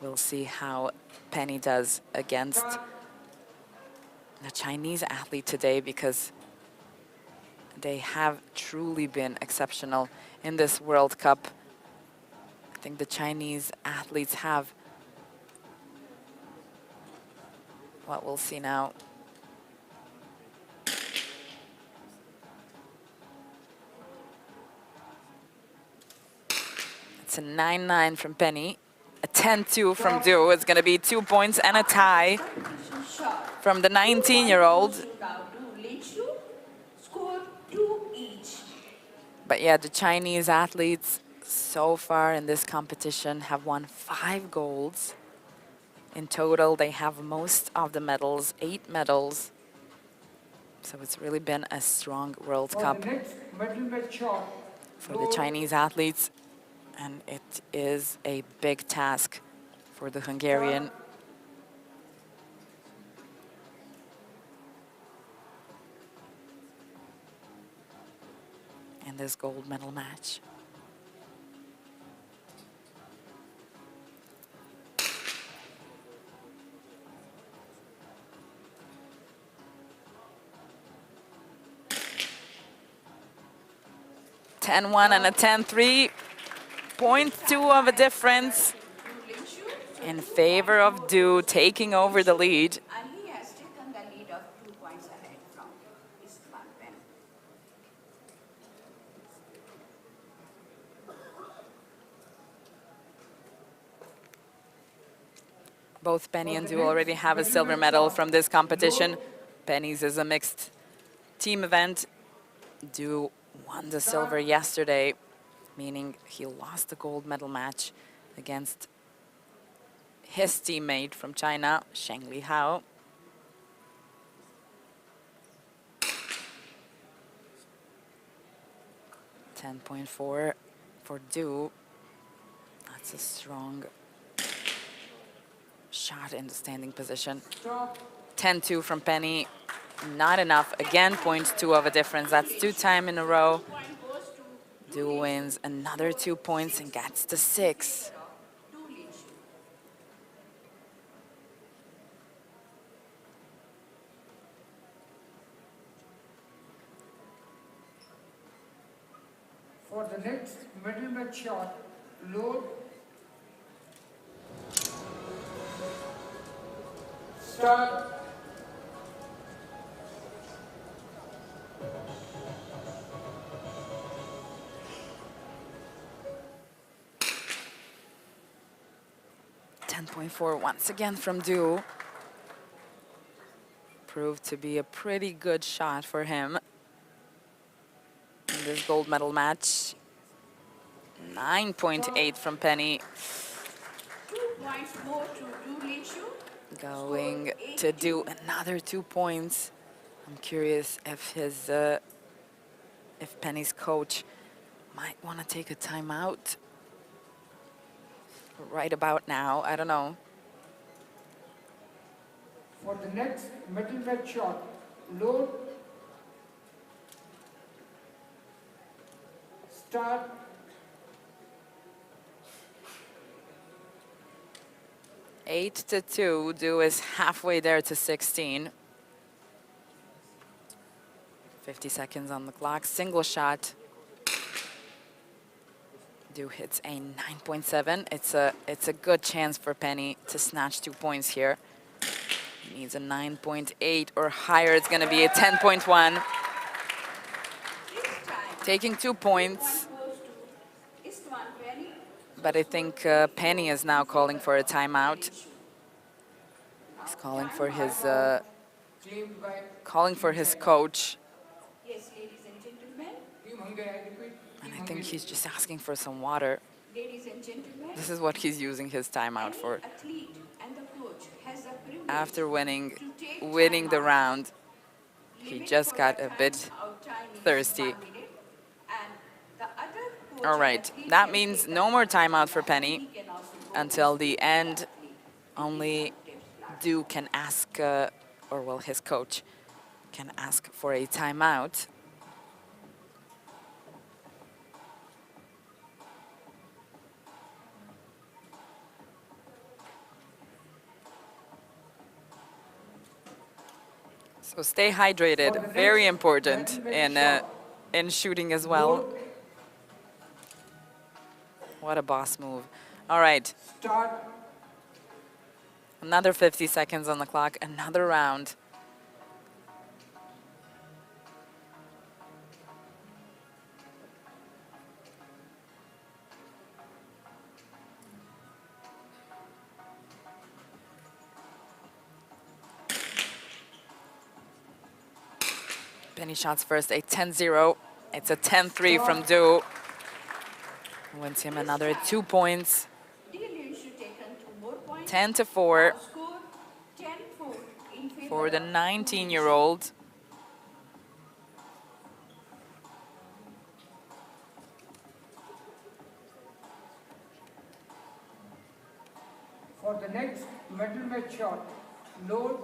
We'll see how Penny does against start, the Chinese athlete today, because they have truly been exceptional in this World Cup. I think the Chinese athletes have, what we'll see now. It's a 9-9 from Penny, a 10-2 from Du. It's going to be 2 points and a tie Shot. from the 19-year-old. Now do Linshu, score 2 each. But yeah, the Chinese athletes so far in this competition have won 5 golds. In total, they have most of the medals, 8 medals. So it's really been a strong World for Cup the next medal match shot, for the Chinese athletes. And it is a big task for the Hungarian. In this gold medal match. (10-1) and a 10-3. 0.2 of a difference in favor of Du, taking over the lead. And he has taken the lead of 2 points ahead from Istvan Penny. Both Penny and Du already have a silver medal from this competition. Penny's is a mixed team event. Du won the silver yesterday, meaning he lost the gold medal match against his teammate from China, Sheng Li Hao. .4 for Du. That's a strong shot in the standing position. stop, 10-2 from Penny. Not enough. Again, 0.2 of a difference. That's 2 times in a row. Du wins another 2 points and gets to 6. for the next medal match shot, load, start, .4 once again from Du. proved to be a pretty good shot for him in this gold medal match. 9.8 from Penny. 2 points more to Du Linshu. Going Score to 8-2. do another 2 points. I'm curious if if Penny's coach might want to take a timeout right about now. I don't know. For the next middle match shot, load, start, 8-2. Du is halfway there to 16. 50 seconds on the clock. Single shot. Du hits a 9.7. It's a good chance for Penny to snatch 2 points here. He needs a 9.8 or higher. It's going to be a 10.1. This time, Taking 2 points, goes to Istvan Penny. but I think Penny is now calling for a timeout. He's calling for his coach, Yes, ladies and gentlemen. Team Hungary, I repeat, and Team I think Hungary. he's just asking for some water. Ladies and gentlemen. This is what he's using his timeout for. Any athlete and the coach has the privilege After winning to take the timeout. round, he Limit just for got the a bit timeout time is thirsty. 1 minute, and the other coach All and right, athlete that can means take no the more timeout. timeout for He Penny can also go until the end. athlete. Only Du can ask, or well, his coach can ask for a timeout. So stay hydrated, very important in shooting as well. Load, What a boss move. All right, start, another 50 seconds on the clock, another round. Penny shots first, a 10-0. It's a 10-3 from Du. Wins him another 2 points, Du Linshu taken 2 more points. 10-4 Score 10-4 in favor for the of 19-year-old. for the next middle match shot, load,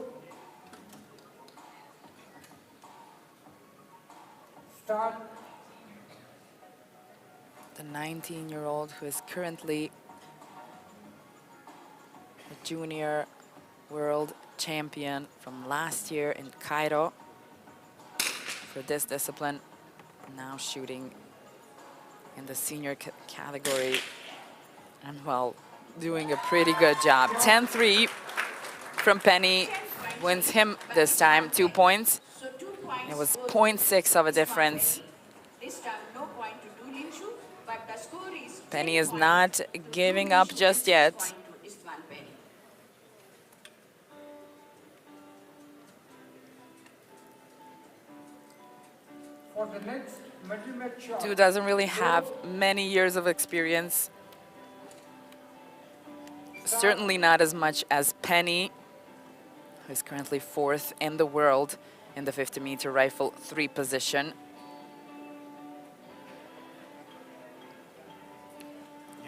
start, The 19-year-old who is currently a junior world champion from last year in Cairo for this discipline, now shooting in the senior category and, well, doing a pretty good job. 10-3 from Penny wins him this time, 2 points. So 2 points It was goes to 0.6 of a Istvan difference. Penny. This time no point to Du Linshu, but the score is Penny 10 is points not to Du giving up Linshu just and 6 yet. point to Istvan Penny. for the next middle match shot, Du doesn't really have many years of experience. Certainly not as much as Penny, who is currently 4th in the world in the 50-meter rifle 3 position.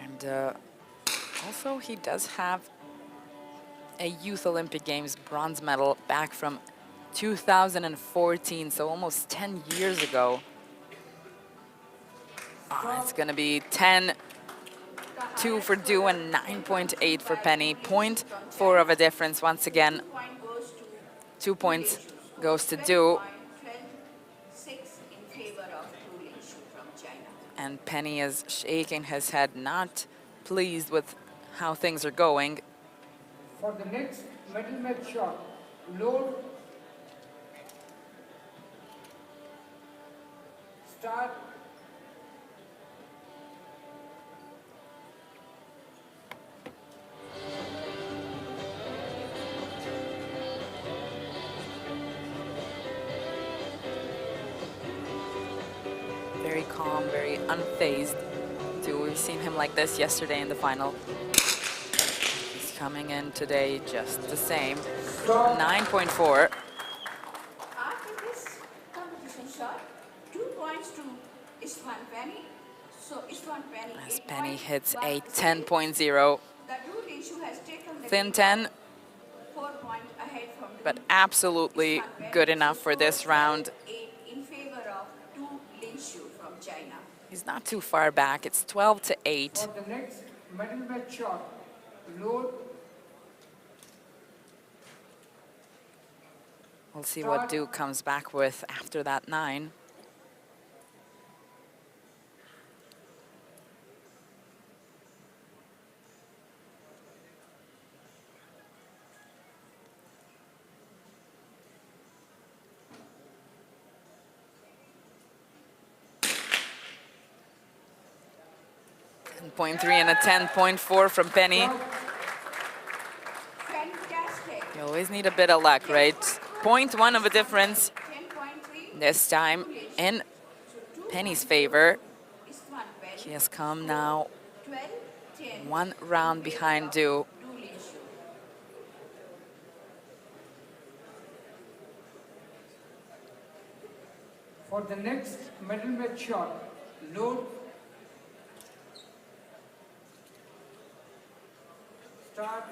And also he does have a Youth Olympic Games bronze medal back from 2014, so almost 10 years ago. It's going to be 10-2 for Du and 9.8 for Penny. 0.4 of a difference once again. Point goes to 2 points goes to 12 Du, point, 12-6 in favor of Du Linshu from China. and Penny is shaking his head, not pleased with how things are going. for the next middle match shot, load, start, calm, very unfazed. We've seen him like this yesterday in the final. He's coming in today just the same. 9.4. After this competition shot, 2 points to Istvan Penny. So Istvan Penny, As 8 Penny points, hits but a still, 10.0. the Du Lingxiu has taken the Thin lead 10, 4 points ahead from but absolutely Istvan Penny. good enough So for this score round. 12-8 in favor of Du Lingxiu from China. He's not too far back. It's 12-8. For the next medal match shot, load. We'll see what Du comes back with after that 9. .3 and a 10.4 from Penny. Fantastic. You always need a bit of luck, right? 0.1 of a difference 10.3. this time in Penny's favor. Istvan Penny. He has come now 12-10. 1 round behind Du. Du Lingxiu. For the next medal match shot, load. Start.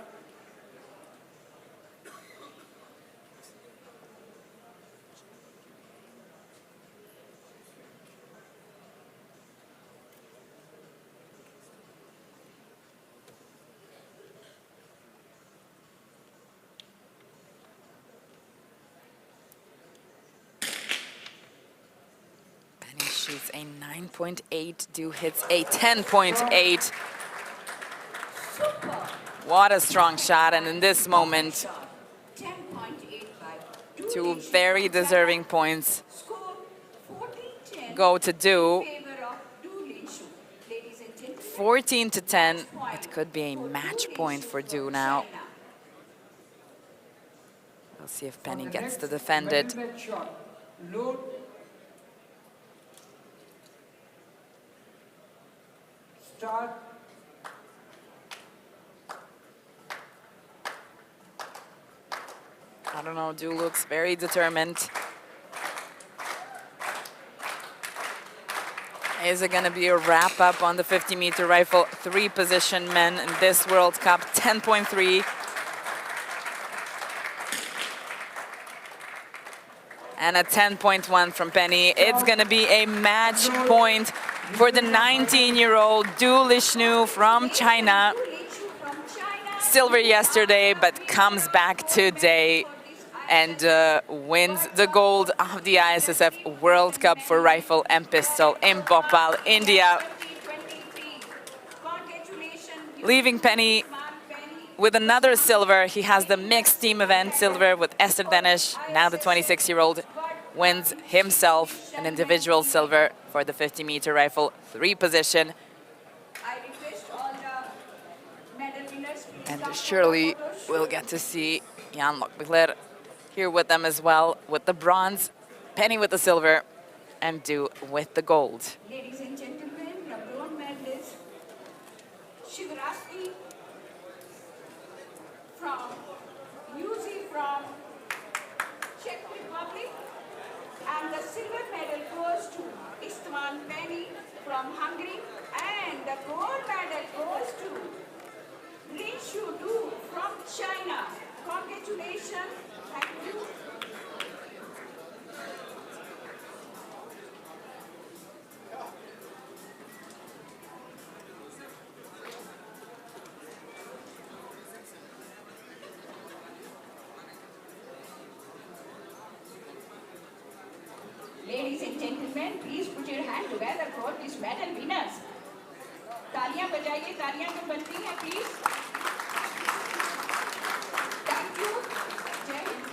Penny shoots a 9.8. Du hits a 10.8. Super. What a strong shot. And in this moment, 10.8 by Du two Lingxiu very from China. deserving points Score 14-10 go to Du. in favor of Du Lingxiu. Ladies and gentlemen, 14-10. It could be a match point for Du now. China. We'll see if For Penny the gets to next defend it. medal match shot, load. Start. I don't know, Du looks very determined. Is it going to be a wrap-up on the 50-meter rifle? 3 position men in this World Cup, 10.3. And a 10.1 from Penny. It's going to be a match point for the 19-year-old Du Lingxiu from China. Du Lingxiu from China. Silver yesterday, but comes back today and wins the gold of the ISSF World Cup for rifle and pistol in Bhopal, India. 2023. Congratulations, Leaving Penny Istvan Penny. with another silver. He has the mixed team event silver with Esther Danish. Now the 26-year-old wins himself an individual silver for the 50-meter rifle, 3 position. I request all the medal winners please And come for the surely photo shoot. we'll get to see Jan Lokbekler here with them as well, with the bronze, Penny with the silver, and Du with the gold. Ladies and gentlemen, the bronze medalist Shivrasti from UZ from Czech Republic, and the silver medal goes to Istvan Penny from Hungary, and the gold medal goes to Lingxiu Du from China. Congratulations. Thank you. Ladies and gentlemen, please put your hand together for these medal winners. तालियां बजाइए, तालियां तो बनती हैं, please. Thank you. जय Hind.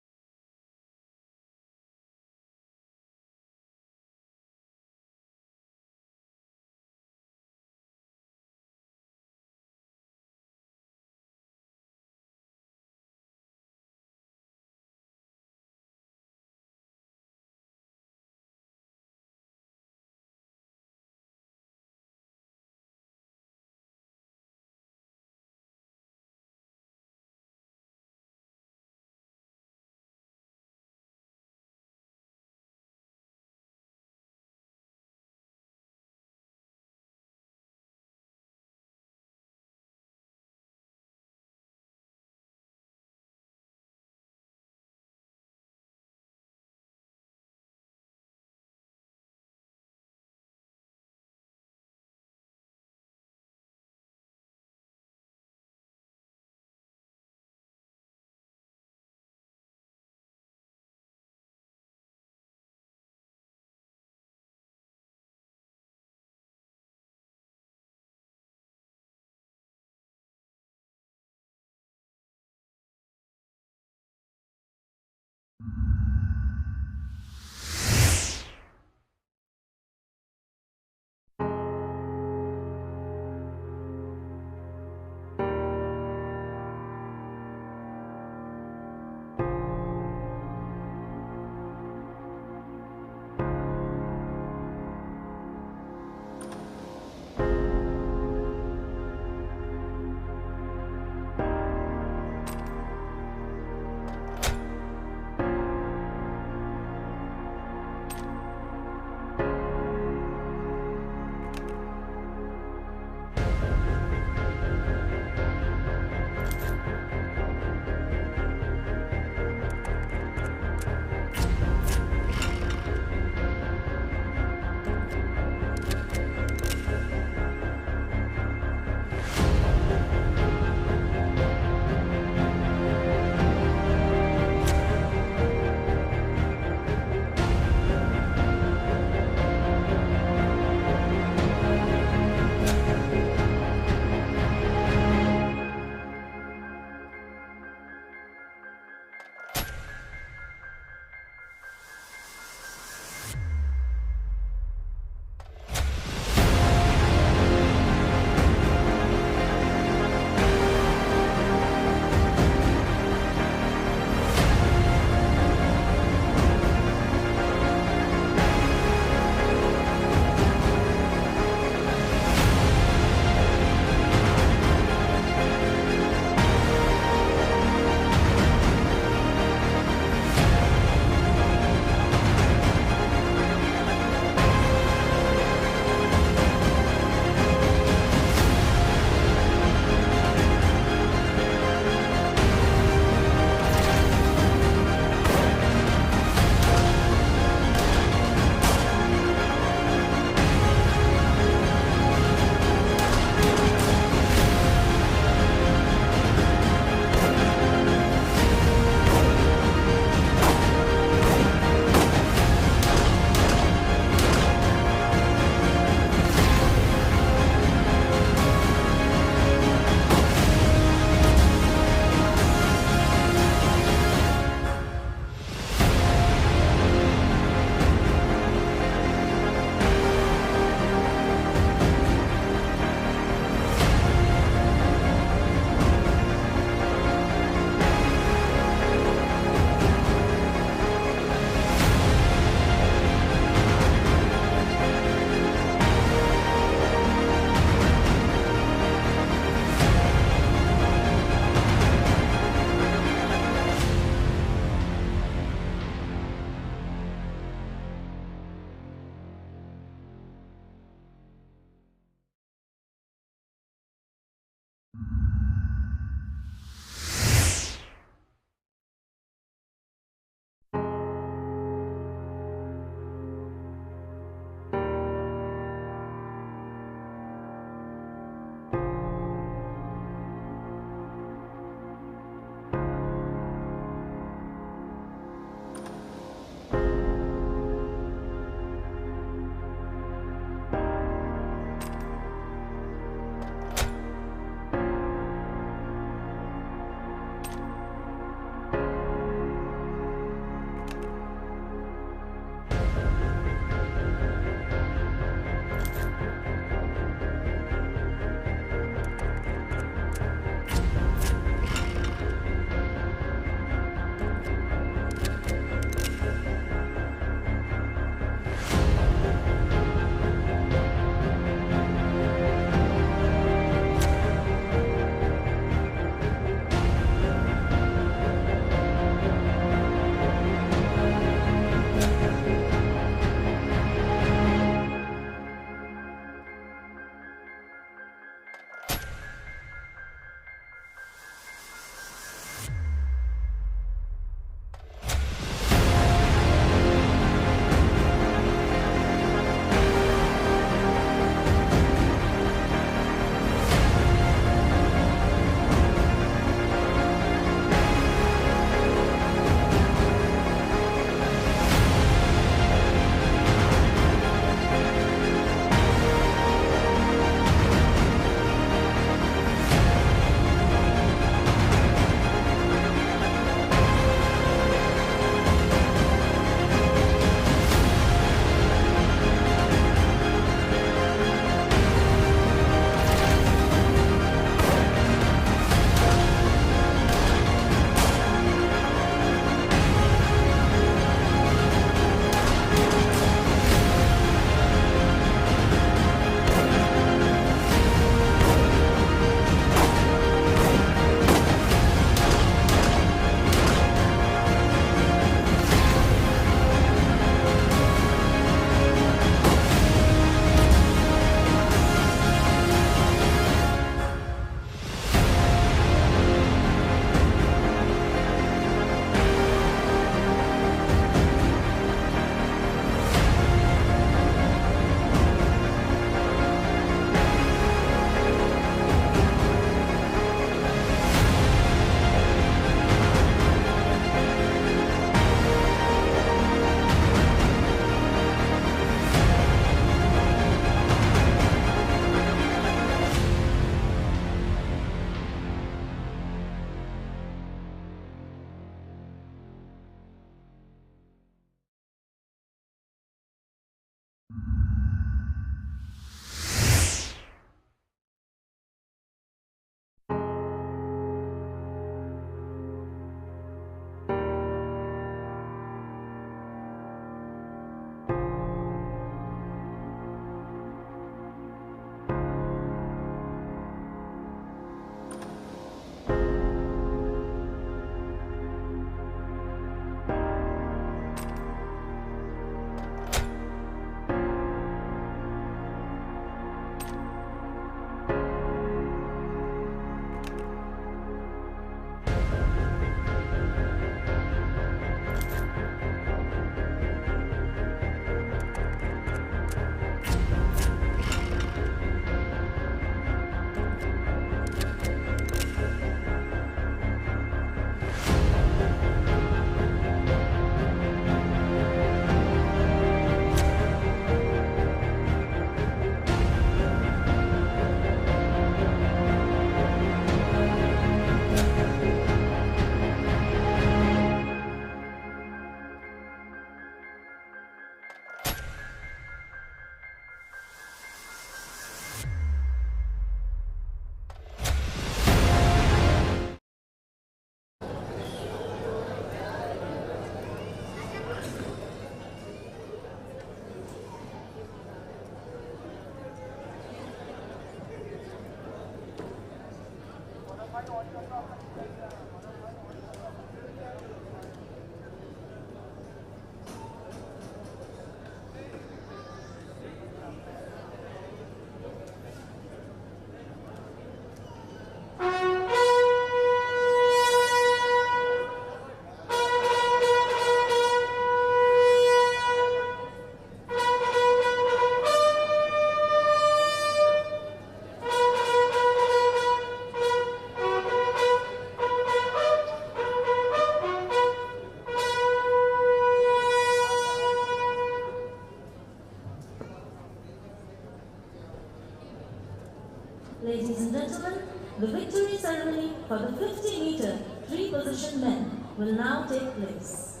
Ladies and gentlemen, the victory ceremony for the 50-meter three-position men will now take place.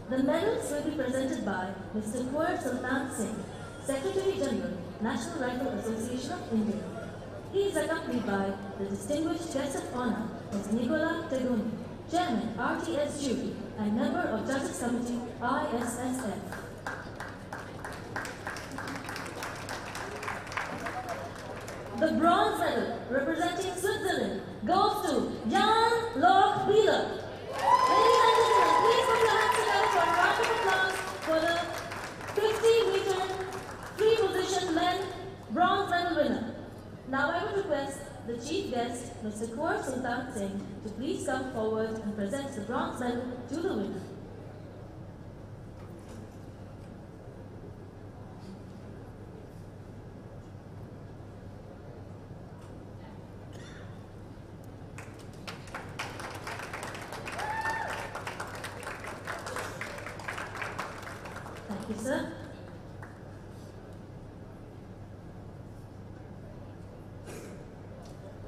The medals will be presented by Mr. Kuwar Sultan Singh, Secretary General, National Rifle Association of India. He is accompanied by the distinguished guest of honor, Mr. Nicola Tegoni, Chairman, RTS Jury, and member of Judges Committee, ISSF. The bronze medal representing Switzerland goes to Jan Lok Bieler. Ladies and gentlemen, please put your hands together for a round of applause for the 50-meter three-position men bronze medal winner. Now I would request the chief guest, Mr. Kuwar Sultan Singh, to please come forward and present the bronze medal to the winner. Thank you, sir.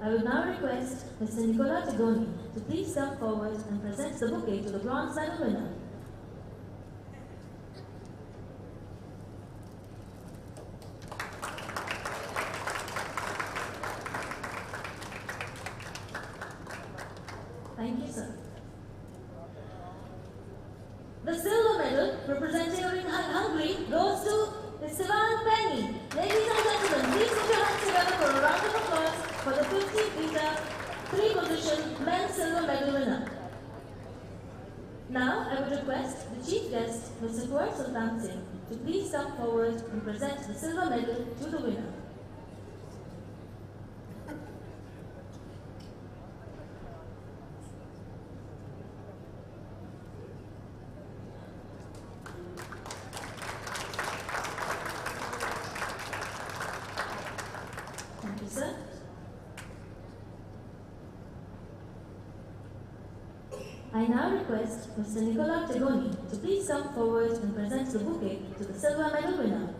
I will now request Mr. Nicola Tegoni to please come forward and present the bouquet to the bronze medal winner. Thank you, sir. The silver medal representing Hungary goes to Istvan Penny. Ladies and gentlemen, please put your hands together for a round of applause for the 50-meter three-position men's silver medal winner. Now, I would request the chief guest, Mr. Kuwar Sultan Singh, to please come forward and present the silver medal to the winner. Thank you, sir. I now request Mr. Nicola Tegoni to please come forward and present the bouquet to the silver medal winner.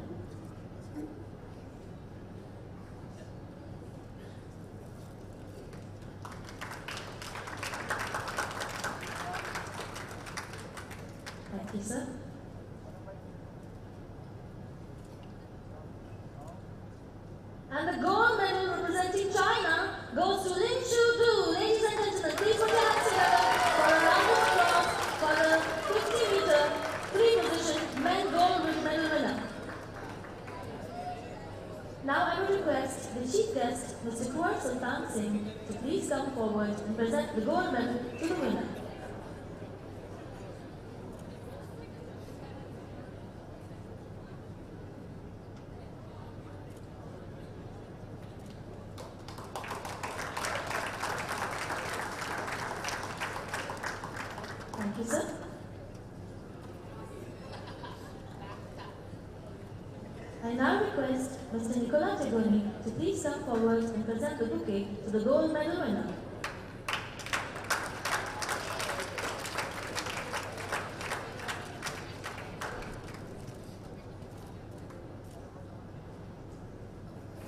Thank you, sir. And the gold medal representing China goes to Lin Shu Du. Ladies and gentlemen, please put your hands together for a round of applause for the 50-meter three-position men gold medal winner. Now I would request the chief guest, Mr. Kuwar Sultan Singh, to please come forward and present the gold medal to the winner. Thank you, sir. I now request Mr. Nicola Tegoni to please come forward and present the bouquet to the gold medal winner.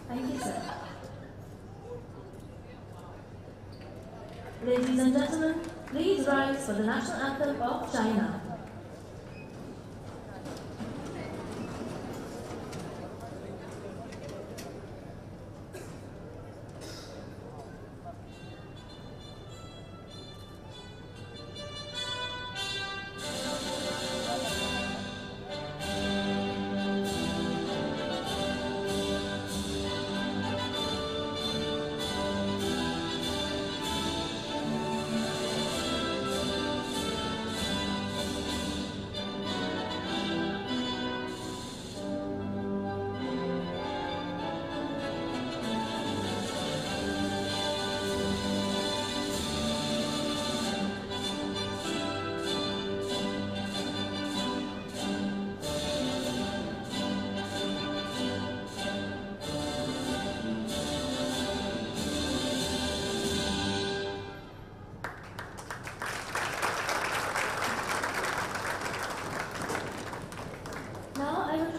Thank you, sir. Ladies and gentlemen, please rise for the national anthem of China.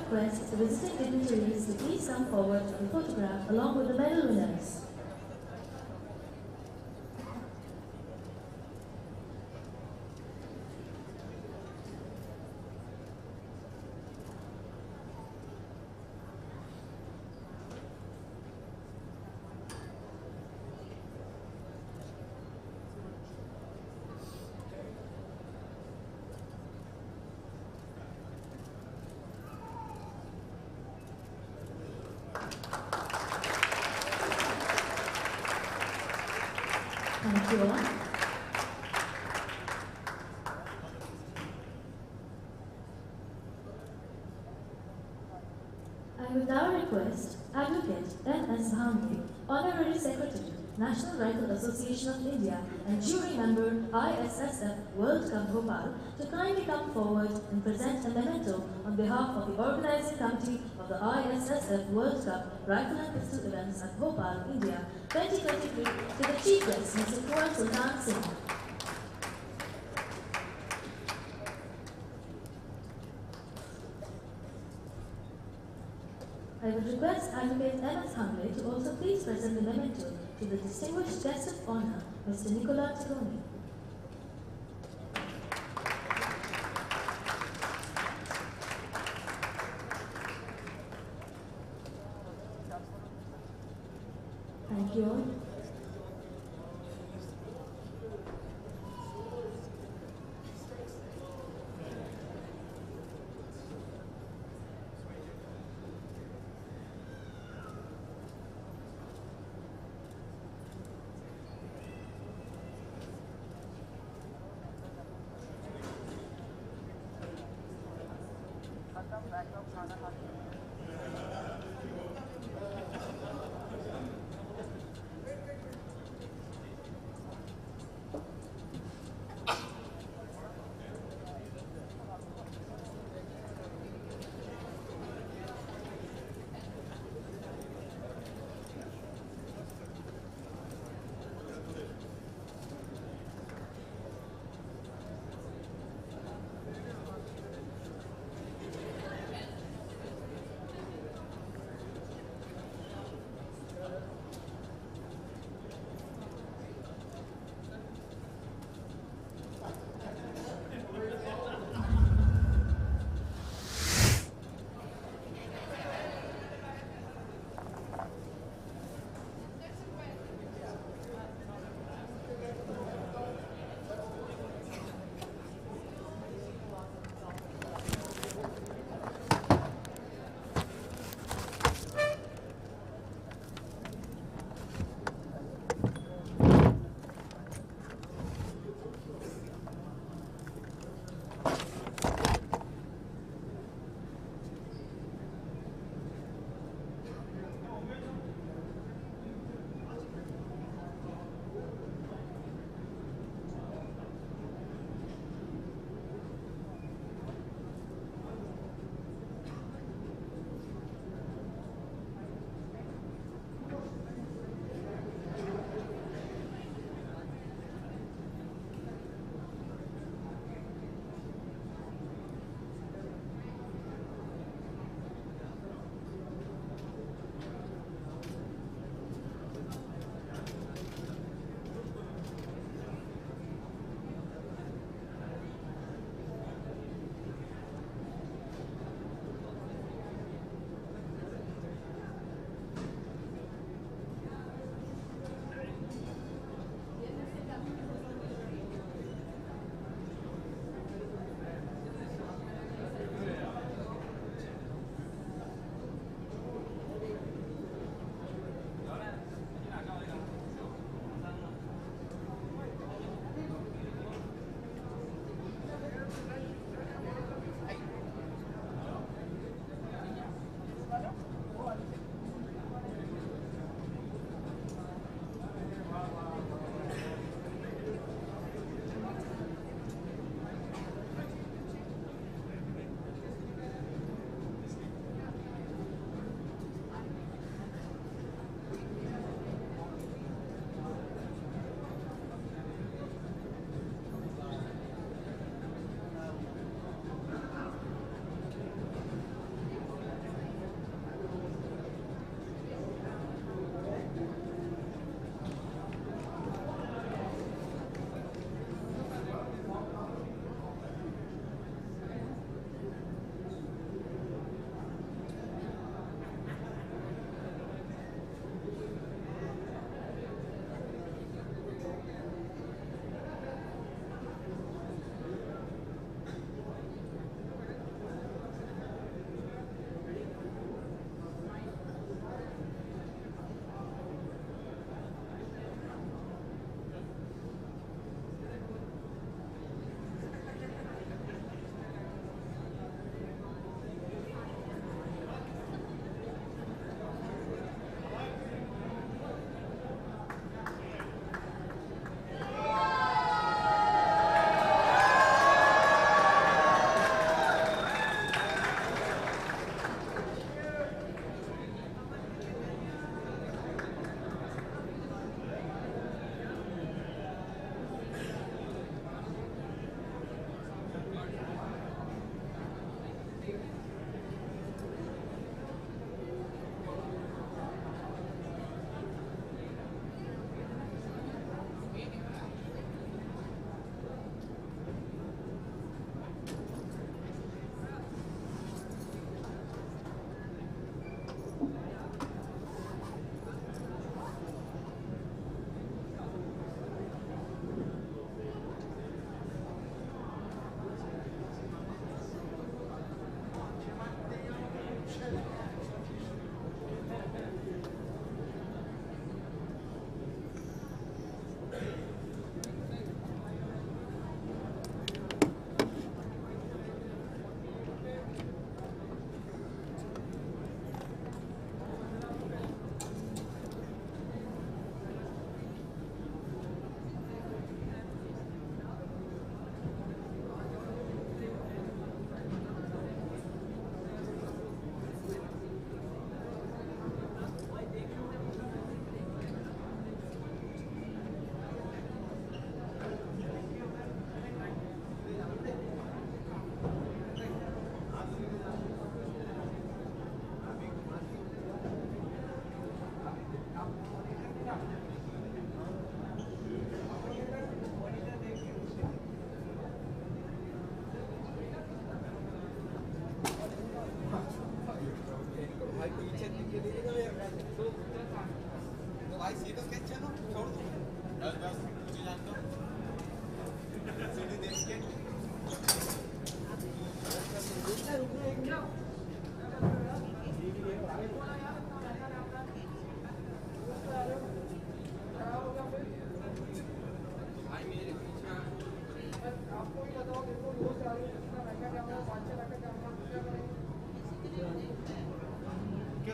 request the visiting dignitaries to please come forward for the photograph along with the medal winners. Thank you all. I would now request Advocate N.S. Bhamdi, Honorary Secretary, National Rifle Association of India and jury member ISSF World Cup Bhopal to kindly come forward and present a memento on behalf of the organizing committee of the ISSF World Cup Rifle and Pistol Events at Bhopal, India 2023 to the Chief Guest, Mr. Kuwar Sultan Singh. I would request Advocate M.S. Hamle to also please present the memento to the distinguished guest of honor, Mr. Nicola Tironi. Thank you all.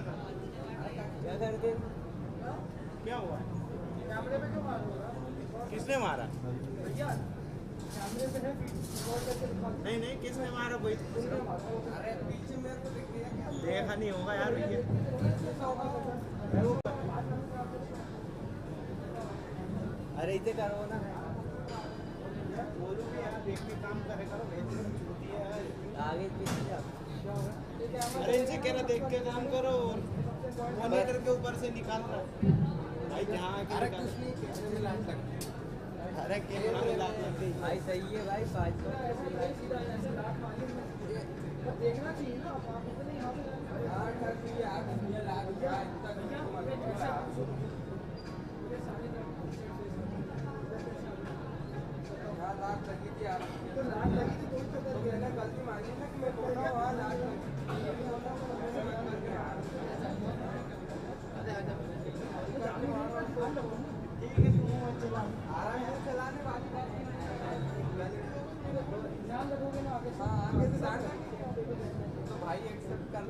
क्या करते? क्या हुआ? किसने मारा? नहीं नहीं, किसने मारा भाई? देखा नहीं होगा यार ये। अरे इसे करो ना, बोलूँ कि यार देख के काम करे करो, आगे पीछे जा। अरे इनसे कह रहा देख के काम करो, मॉनिटर के ऊपर से निकाल रहा भाई, जहाँ आके अरे कुछ नहीं, कैमरे में लाइट लग गई। अरे कैमरा में लाइट लग गई भाई, सही है भाई, 5 देखना चाहिए ना लाख लगी थी यार, तो लाख लगी थी, कोई तो गलती मानी ना कि मैं बोल रहा हूँ लाख चलाने तो भाई एक्सेप्ट कर।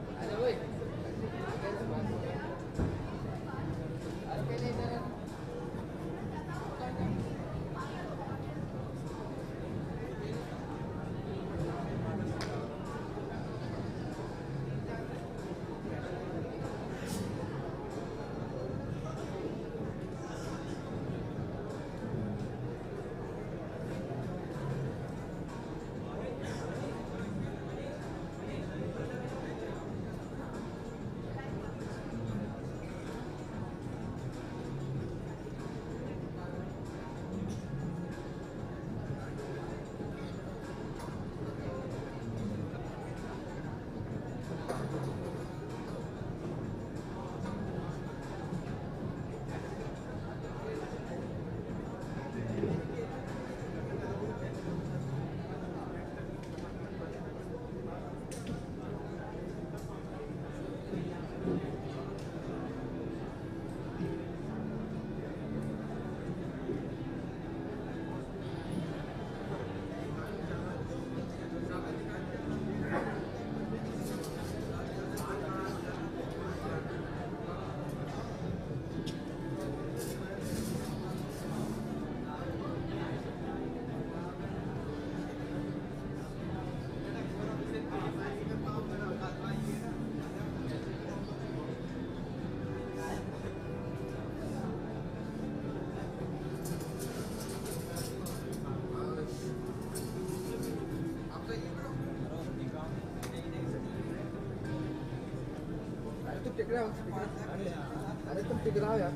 अरे तुम टिक रहा हो यार,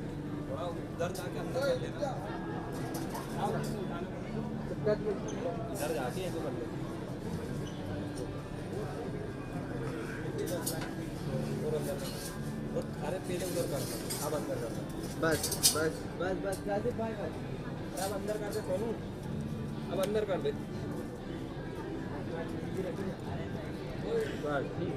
थोड़ा उधर जाके अंदर कर लेना, इधर जाके ऐसे कर ले और अंदर, और अरे पहले उधर कर, अब अंदर कर, बस बस बस बस जाते भाई भाई, अब अंदर कर दे सोनू, अब अंदर कर दे बस ठीक।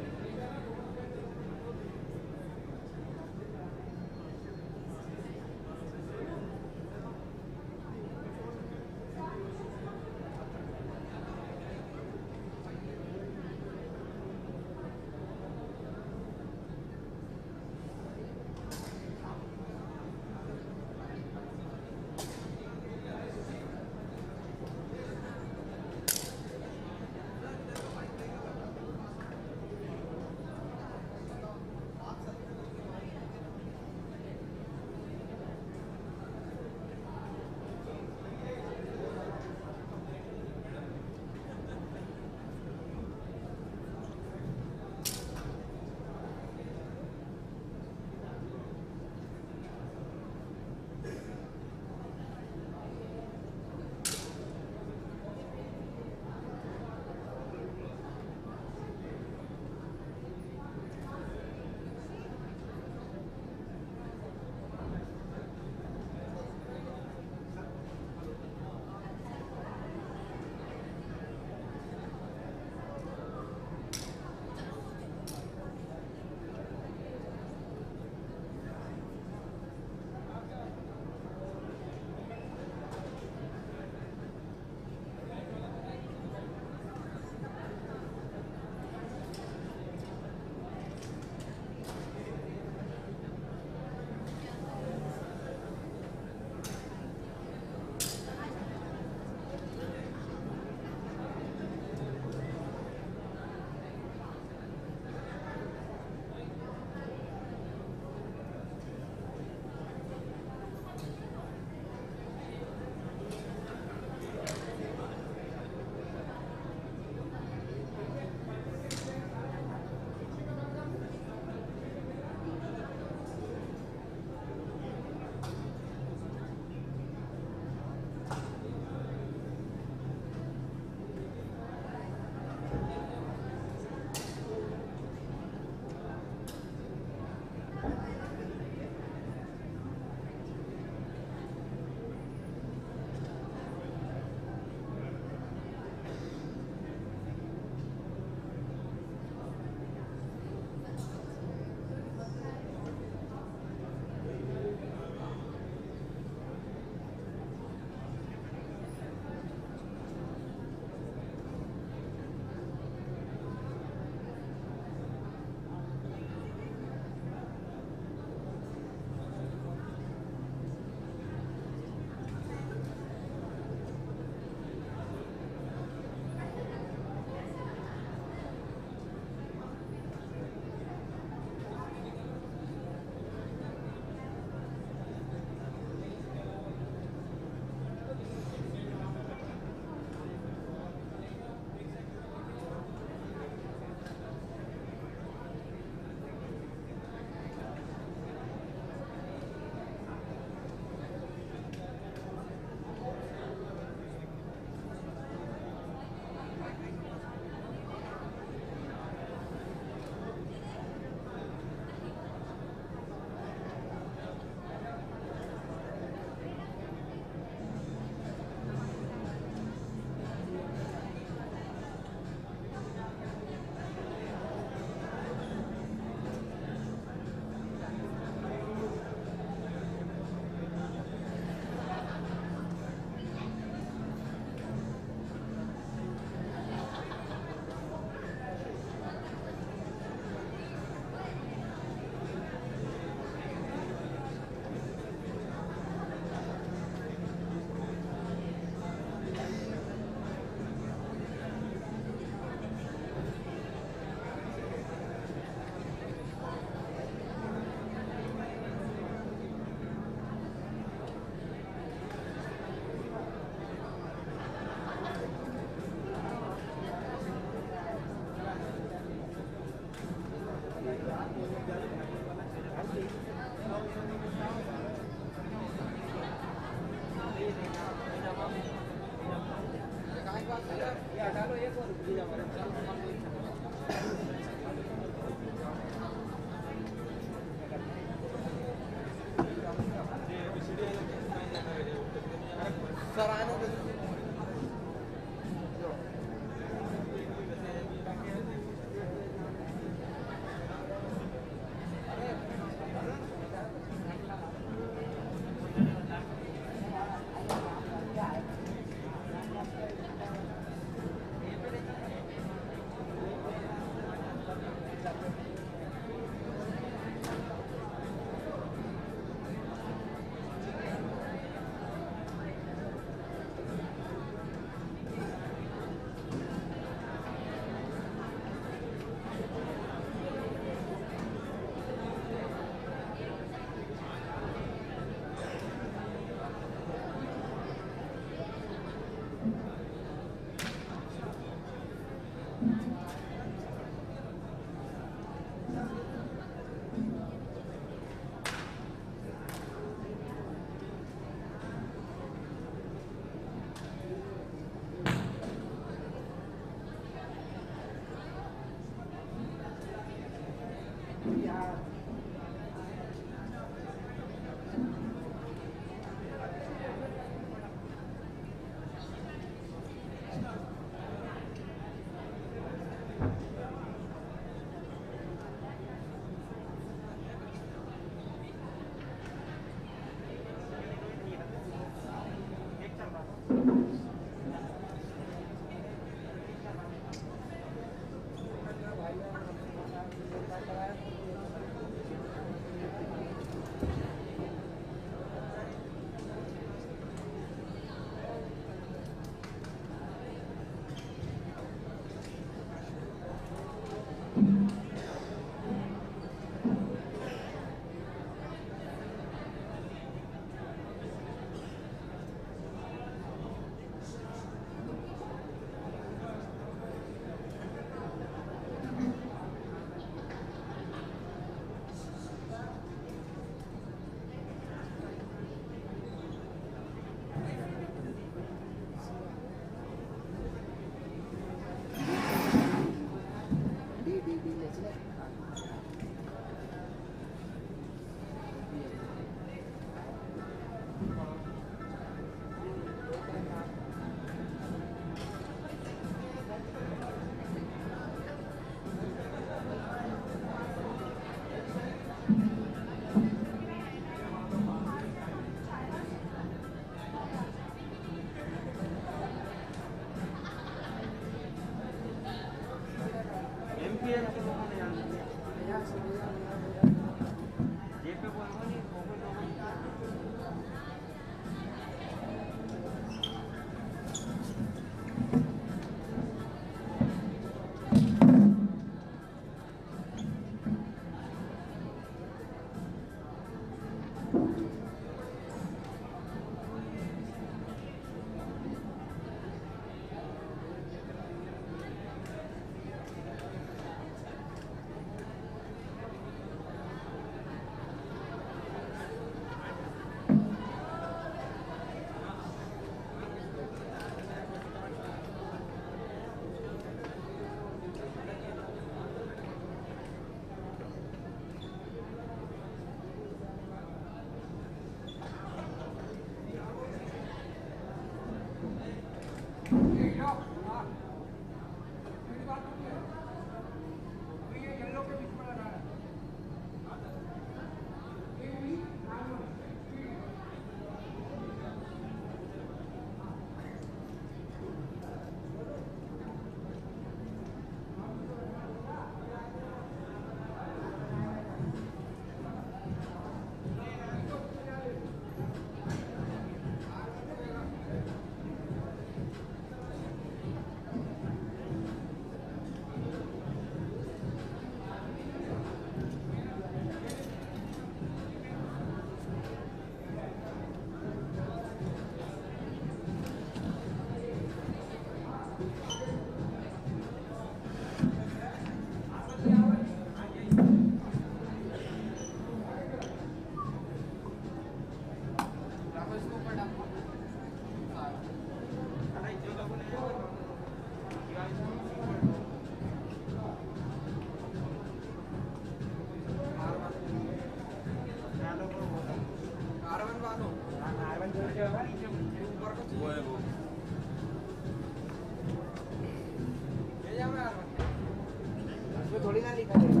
इसमें थोड़ी ना लिखा रहेगा।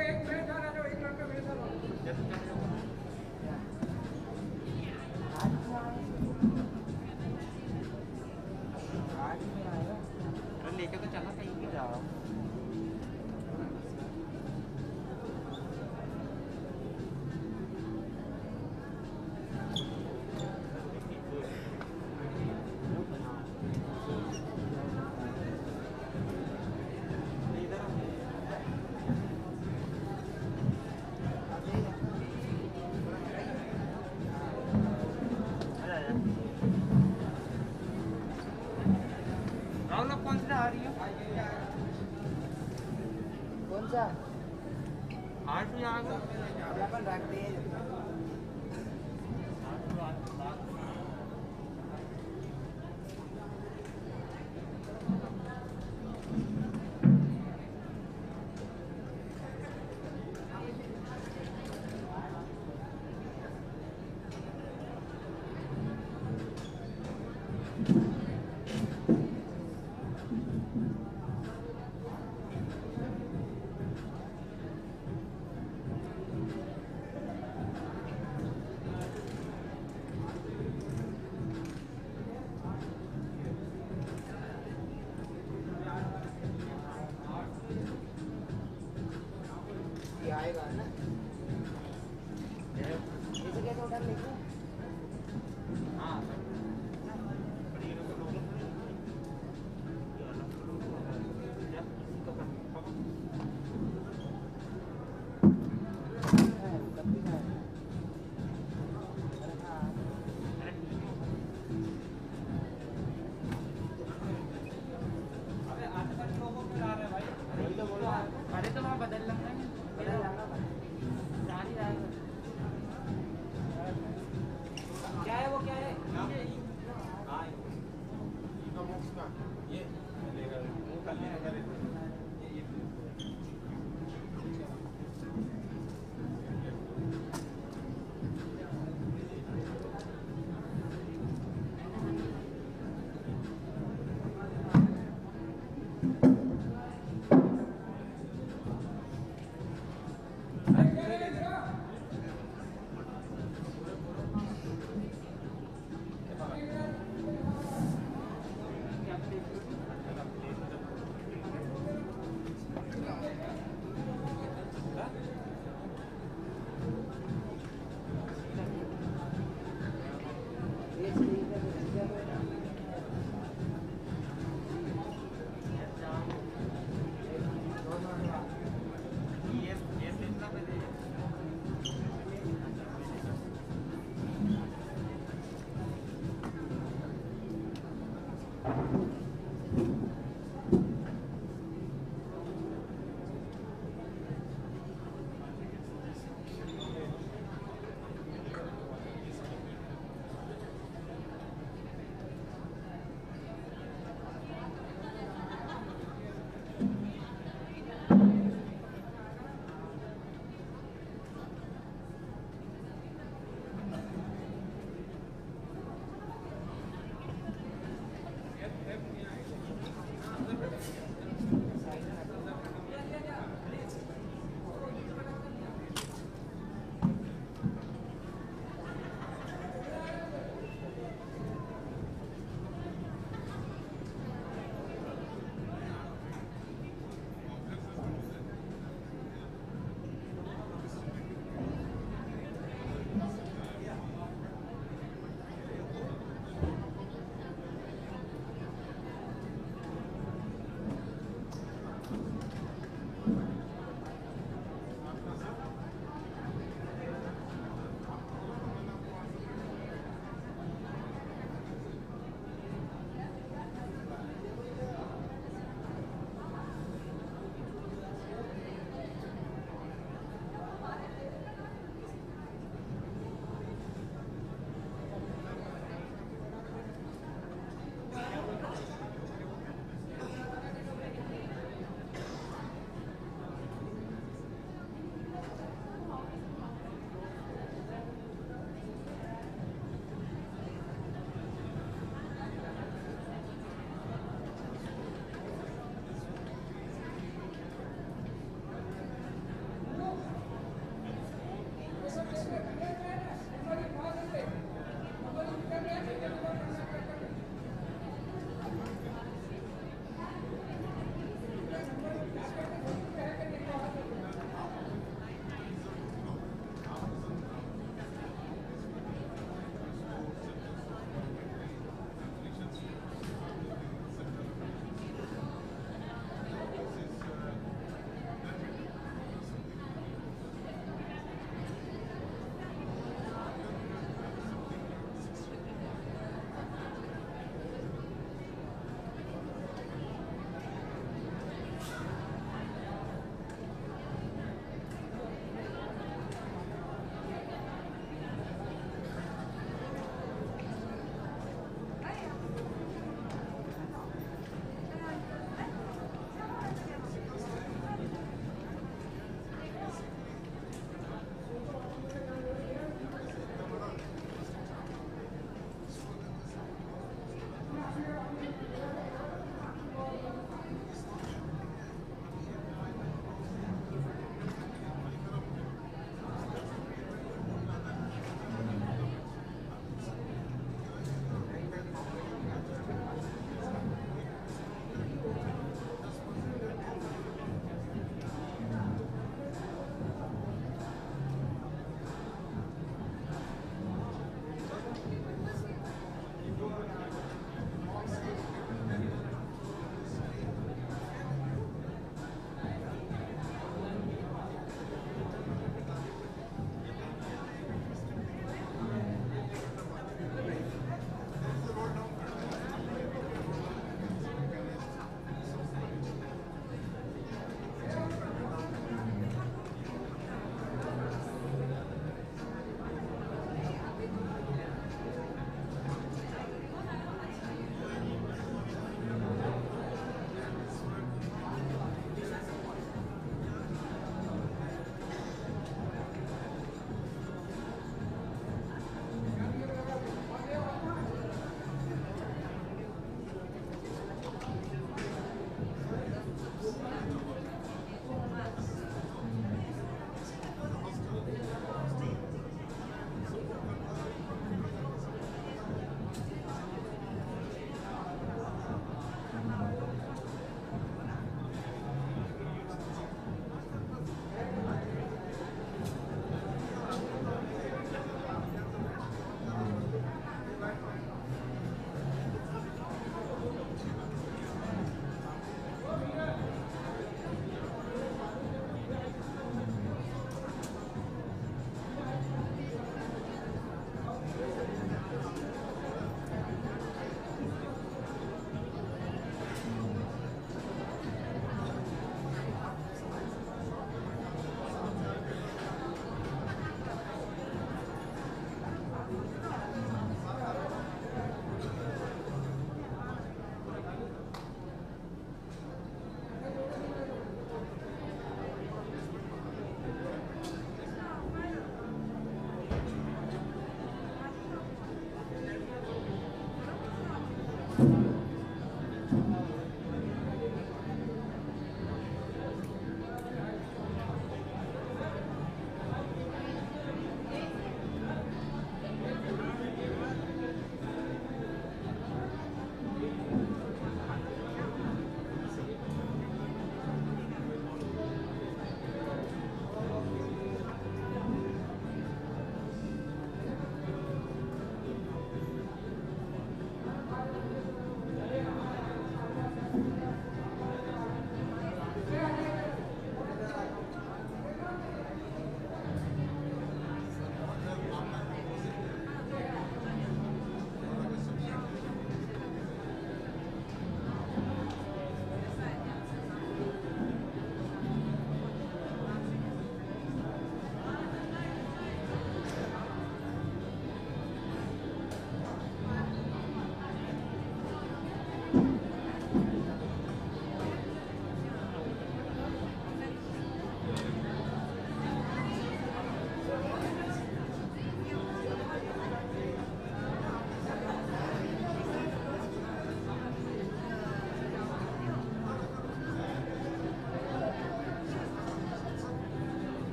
एक मिनट आ जाओ, एक लड़का मेरे साथ आओ। लेके तो चला कहीं भी जा रहा हूँ। राहुल अब कौन सा आ रही है? कौन सा? 8 बजे आ गया। अपन रखते हैं। ये आएगा ना? इसे कैसे उठा लेंगे? हाँ अरे तो वहाँ बदल लगा क्या है वो क्या है ये